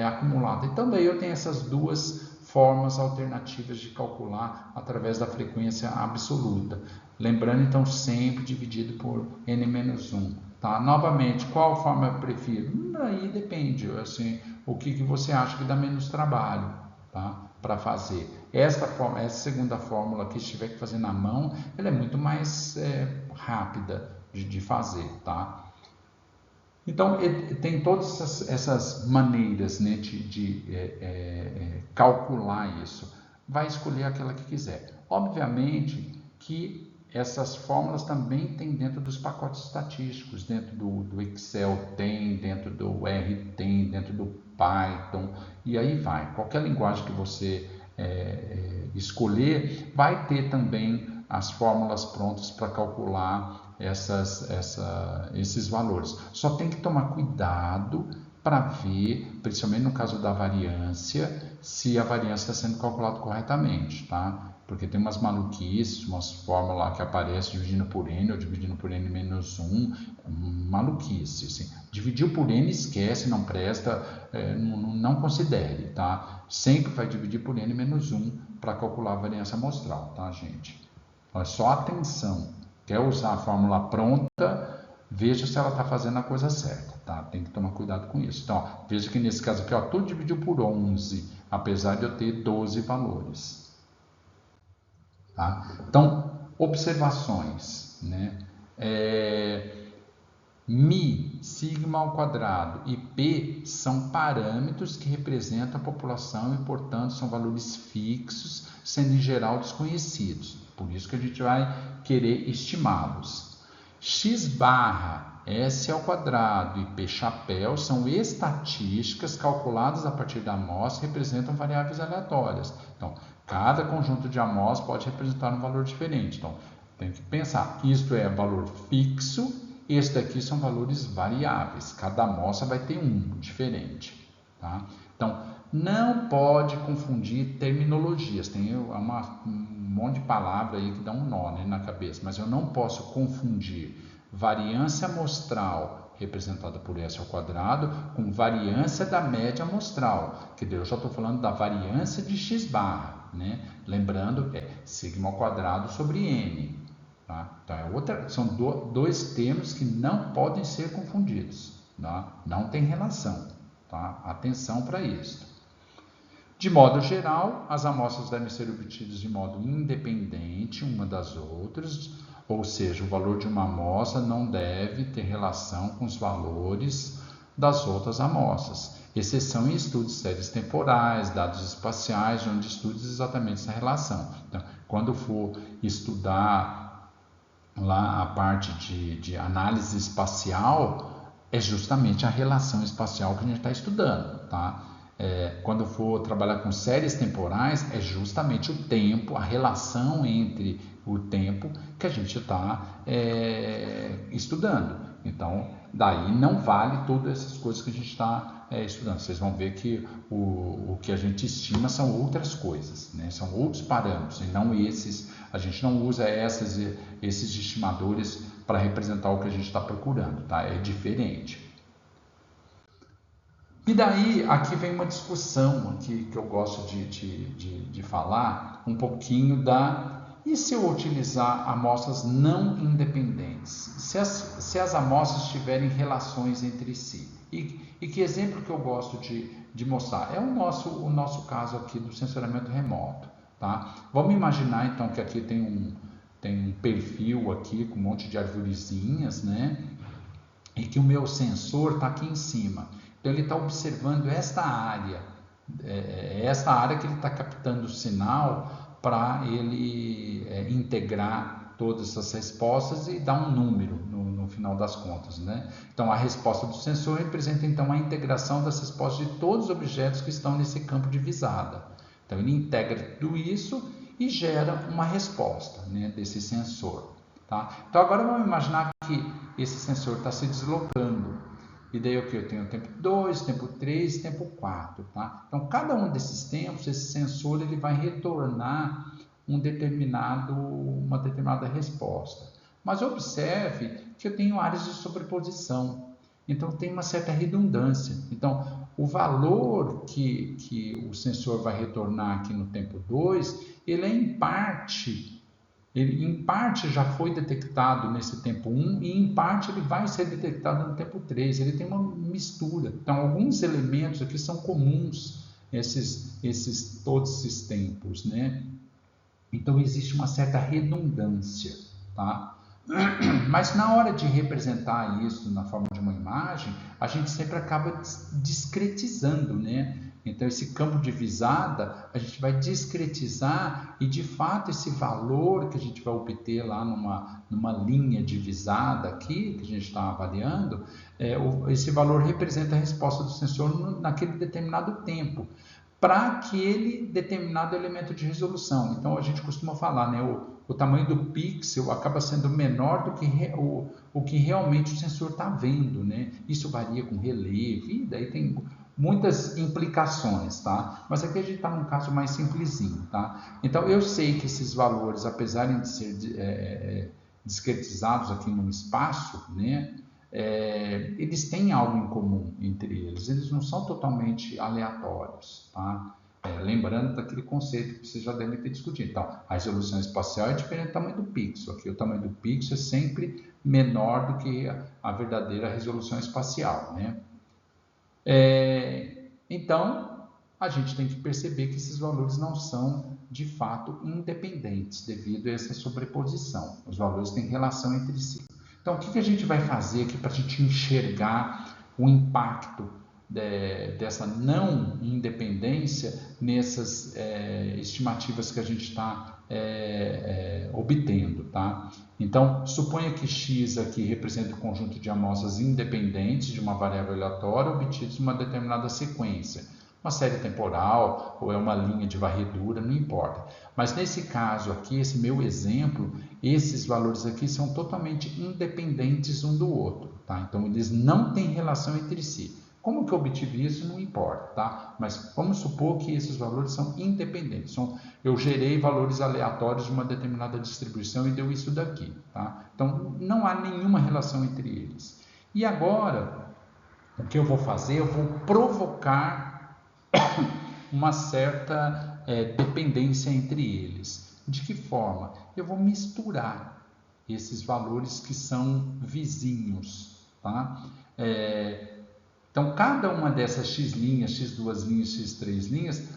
acumulada. Então, daí eu tenho essas duas formas alternativas de calcular através da frequência absoluta. Lembrando, então, sempre dividido por n-1. Tá? Novamente, qual forma eu prefiro? Aí depende. Assim, o que você acha que dá menos trabalho, tá? Para fazer. Essa segunda fórmula que estiver que fazer na mão, ela é muito mais rápida de fazer, tá? Então, tem todas essas maneiras, né, de calcular isso. Vai escolher aquela que quiser. Obviamente que essas fórmulas também tem dentro dos pacotes estatísticos, dentro do Excel tem, dentro do R tem, dentro do Python, e aí vai. Qualquer linguagem que você escolher, vai ter também as fórmulas prontas para calcular esses valores. Só tem que tomar cuidado para ver, principalmente no caso da variância, se a variância está sendo calculada corretamente, tá? Porque tem umas maluquices, umas fórmulas lá que aparecem dividindo por n ou dividindo por n menos 1, maluquice. Assim. Dividiu por n, esquece, não presta, não considere, tá? Sempre vai dividir por n menos 1 para calcular a variância amostral, tá, gente? Então, é só atenção. Quer usar a fórmula pronta, veja se ela está fazendo a coisa certa, tá? Tem que tomar cuidado com isso. Então, ó, veja que nesse caso aqui, ó, tudo dividiu por 11, apesar de eu ter 12 valores. Tá? Então, observações, né? Mi, sigma ao quadrado e P são parâmetros que representam a população e, portanto, são valores fixos, sendo em geral desconhecidos. Por isso que a gente vai querer estimá-los. X barra, S ao quadrado e P chapéu são estatísticas calculadas a partir da amostra e representam variáveis aleatórias. Então, cada conjunto de amostras pode representar um valor diferente. Então, tem que pensar, isto é valor fixo, este daqui são valores variáveis. Cada amostra vai ter um diferente. Tá? Então, não pode confundir terminologias. Tem um monte de palavra aí que dá um nó, né, na cabeça, mas eu não posso confundir variância amostral representada por S ao quadrado com variância da média amostral, que eu já estou falando da variância de x barra, né? Lembrando que é sigma ao quadrado sobre n. Tá? Então, são dois termos que não podem ser confundidos, tá? Não tem relação, tá? Atenção para isso. De modo geral, as amostras devem ser obtidas de modo independente uma das outras, ou seja, o valor de uma amostra não deve ter relação com os valores das outras amostras, exceção em estudos de séries temporais, dados espaciais, onde estuda exatamente essa relação. Então, quando for estudar lá a parte de análise espacial, é justamente a relação espacial que a gente está estudando, tá? Quando for trabalhar com séries temporais, é justamente o tempo, a relação entre o tempo que a gente está estudando. Então, daí não vale todas essas coisas que a gente está estudando. Vocês vão ver que o que a gente estima são outras coisas, né? São outros parâmetros, e não esses. A gente não usa esses estimadores para representar o que a gente está procurando, tá? É diferente. E daí, aqui vem uma discussão aqui, que eu gosto de falar um pouquinho e se eu utilizar amostras não independentes? Se as amostras tiverem relações entre si? E que exemplo que eu gosto de mostrar? É o nosso caso aqui do sensoramento remoto. Tá? Vamos imaginar então que aqui tem um perfil aqui com um monte de arvorezinhas, né? E que o meu sensor está aqui em cima. Então, ele está observando esta área que ele está captando o sinal para ele integrar todas essas respostas e dar um número no final das contas, né? Então, a resposta do sensor representa, então, a integração das respostas de todos os objetos que estão nesse campo de visada. Então, ele integra tudo isso e gera uma resposta, né, desse sensor. Tá? Então, agora vamos imaginar que esse sensor está se deslocando. E daí o que? Eu tenho o tempo 2, tempo 3, tempo 4. Tá? Então, cada um desses tempos, esse sensor ele vai retornar uma determinada resposta. Mas observe que eu tenho áreas de sobreposição. Então, tem uma certa redundância. Então, o valor que o sensor vai retornar aqui no tempo 2, ele é em parte ele em parte já foi detectado nesse tempo 1 e em parte ele vai ser detectado no tempo 3. Ele tem uma mistura. Então, alguns elementos aqui são comuns, todos esses tempos, né? Então, existe uma certa redundância, tá? Mas na hora de representar isso na forma de uma imagem, a gente sempre acaba discretizando, né? Então, esse campo de visada, a gente vai discretizar e, de fato, esse valor que a gente vai obter lá numa linha de visada aqui, que a gente está avaliando, esse valor representa a resposta do sensor naquele determinado tempo, para aquele determinado elemento de resolução. Então, a gente costuma falar, né, o tamanho do pixel acaba sendo menor do que o que realmente o sensor está vendo, né? Isso varia com relevo, e daí tem muitas implicações, tá? Mas aqui a gente está num caso mais simplesinho, tá? Então, eu sei que esses valores, apesar de ser discretizados aqui no espaço, né? Eles têm algo em comum entre eles não são totalmente aleatórios, tá? Lembrando daquele conceito que vocês já devem ter discutido. Então, a resolução espacial é diferente do tamanho do pixel. Aqui, o tamanho do pixel é sempre menor do que a verdadeira resolução espacial, né? Então, a gente tem que perceber que esses valores não são, de fato, independentes devido a essa sobreposição. Os valores têm relação entre si. Então, o que a gente vai fazer aqui para a gente enxergar o impacto dessa não independência nessas estimativas que a gente está obtendo, tá? Então, suponha que x aqui representa o conjunto de amostras independentes de uma variável aleatória obtidos em uma determinada sequência, uma série temporal ou é uma linha de varredura, não importa. Mas nesse caso aqui, esse meu exemplo, esses valores aqui são totalmente independentes um do outro, tá? Então, eles não têm relação entre si. Como que eu obtive isso, não importa, tá? Mas vamos supor que esses valores são independentes. Eu gerei valores aleatórios de uma determinada distribuição e deu isso daqui, tá? Então, não há nenhuma relação entre eles. E agora, o que eu vou fazer? Eu vou provocar uma certa dependência entre eles. De que forma? Eu vou misturar esses valores que são vizinhos, tá? Então, cada uma dessas x linhas, x2 linhas, x3 linhas,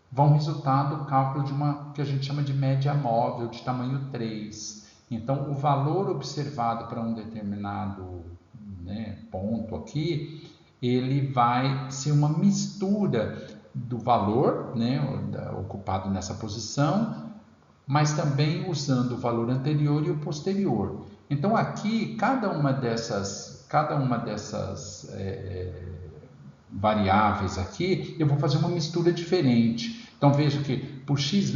vão resultar do cálculo de uma que a gente chama de média móvel de tamanho 3. Então, o valor observado para um determinado ponto aqui, ele vai ser uma mistura do valor ocupado nessa posição, mas também usando o valor anterior e o posterior. Então, aqui, cada uma dessas variáveis aqui, eu vou fazer uma mistura diferente. Então, veja que por x',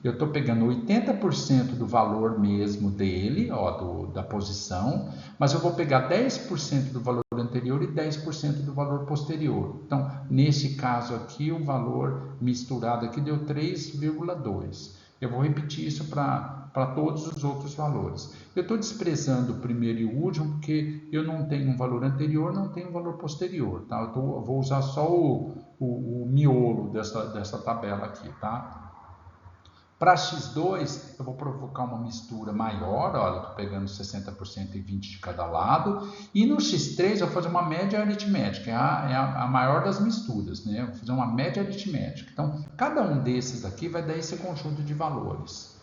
eu estou pegando 80% do valor mesmo dele, da posição, mas eu vou pegar 10% do valor anterior e 10% do valor posterior. Então, nesse caso aqui, o valor misturado aqui deu 3,2. Eu vou repetir isso para todos os outros valores. Eu estou desprezando o primeiro e o último porque eu não tenho um valor anterior, não tenho um valor posterior. Tá? Eu vou usar só o miolo dessa tabela aqui. Tá? Para x2, eu vou provocar uma mistura maior, olha, estou pegando 60% e 20% de cada lado. E no x3 eu vou fazer uma média aritmética, é a maior das misturas, né? Eu vou fazer uma média aritmética. Então, cada um desses aqui vai dar esse conjunto de valores.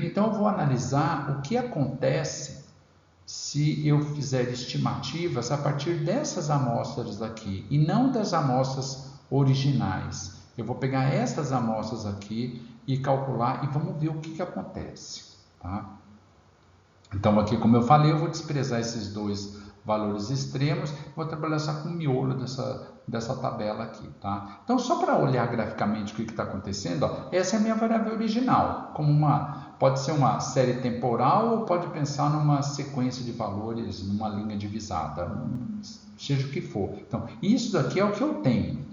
Então, eu vou analisar o que acontece se eu fizer estimativas a partir dessas amostras aqui, e não das amostras originais. Eu vou pegar essas amostras aqui e calcular e vamos ver o que acontece. Tá? Então, aqui, como eu falei, eu vou desprezar esses dois valores extremos, vou trabalhar só com o miolo dessa tabela aqui. Tá? Então, só para olhar graficamente o que está acontecendo, essa é a minha variável original, pode ser uma série temporal ou pode pensar numa sequência de valores, numa linha divisada, seja o que for. Então, isso daqui é o que eu tenho.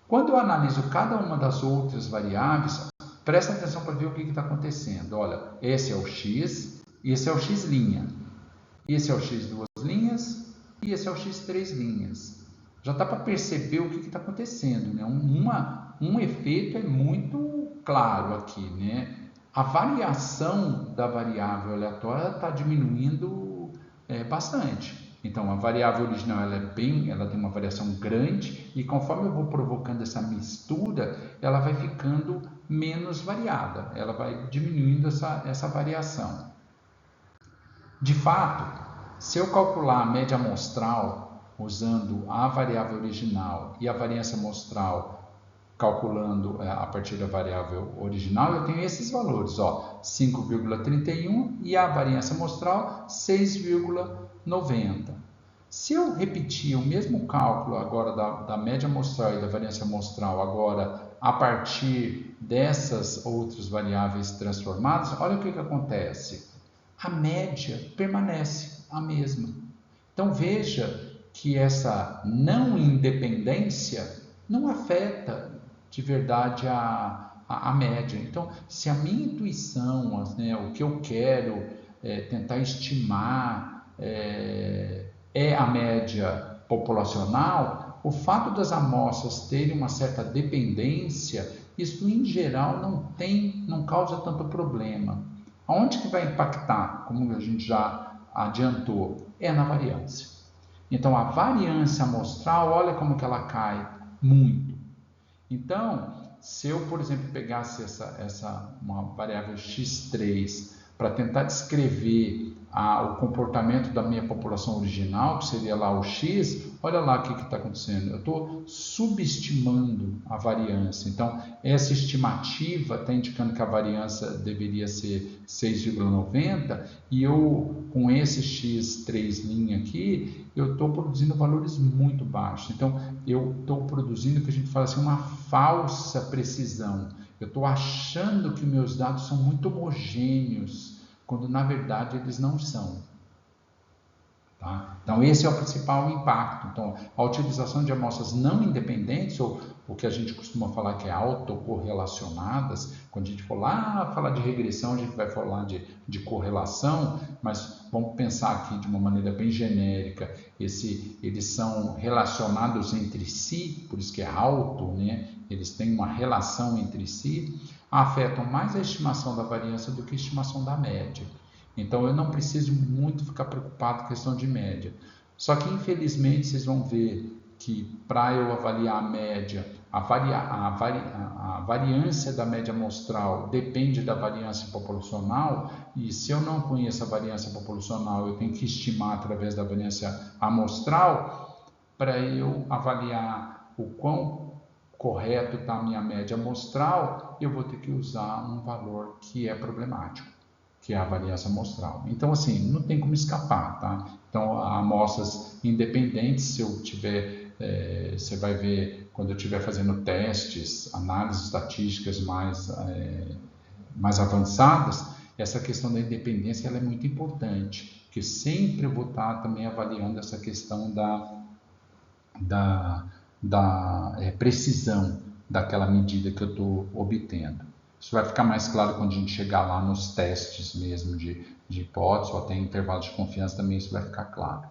Quando eu analiso cada uma das outras variáveis, presta atenção para ver o que está acontecendo. Olha, esse é o x, esse é o x', esse é o x2 linhas e esse é o x3 linhas. Já dá para perceber o que está acontecendo, né? Um efeito é muito claro aqui, né? a variação da variável aleatória está diminuindo bastante. Então, a variável original ela tem uma variação grande e conforme eu vou provocando essa mistura, ela vai ficando menos variada, ela vai diminuindo essa variação. De fato, se eu calcular a média amostral usando a variável original e a variância amostral calculando a partir da variável original, eu tenho esses valores, 5,31 e a variância amostral 6,90. Se eu repetir o mesmo cálculo agora da média amostral e da variância amostral agora a partir dessas outras variáveis transformadas, olha o que acontece. A média permanece a mesma. Então veja que essa não independência não afeta de verdade a média. Então, se a minha intuição, o que eu quero tentar estimar é a média populacional, o fato das amostras terem uma certa dependência, isso em geral não causa tanto problema. Aonde que vai impactar, como a gente já adiantou, é na variância. Então, a variância amostral, olha como que ela cai muito. Então, se eu, por exemplo, pegasse uma variável x3 para tentar descrever o comportamento da minha população original, que seria lá o x, olha lá o que está acontecendo. Eu estou subestimando a variância. Então, essa estimativa está indicando que a variância deveria ser 6,90 e eu, com esse x3' aqui, eu estou produzindo valores muito baixos. Então, eu estou produzindo o que a gente fala assim, uma falsa precisão. Eu estou achando que meus dados são muito homogêneos, quando na verdade eles não são. Tá? Então, esse é o principal impacto. Então, a utilização de amostras não independentes, ou o que a gente costuma falar que é autocorrelacionadas, quando a gente for lá falar de regressão, a gente vai falar de correlação, mas vamos pensar aqui de uma maneira bem genérica, eles são relacionados entre si, por isso que é auto, né? Eles têm uma relação entre si, afetam mais a estimação da variância do que a estimação da média. Então, eu não preciso muito ficar preocupado com a questão de média. Só que, infelizmente, vocês vão ver que para eu avaliar a média, a variância da média amostral depende da variância populacional, e se eu não conheço a variância populacional, eu tenho que estimar através da variância amostral para eu avaliar o quão correto está a minha média amostral, eu vou ter que usar um valor que é problemático, que é a variância amostral. Então, assim, não tem como escapar, tá? Então, amostras independentes, se eu tiver, você vai ver, quando eu estiver fazendo testes, análises estatísticas mais avançadas, essa questão da independência ela é muito importante, porque sempre eu vou estar também avaliando essa questão da precisão daquela medida que eu estou obtendo. Isso vai ficar mais claro quando a gente chegar lá nos testes mesmo de hipótese, ou até em intervalos de confiança também isso vai ficar claro.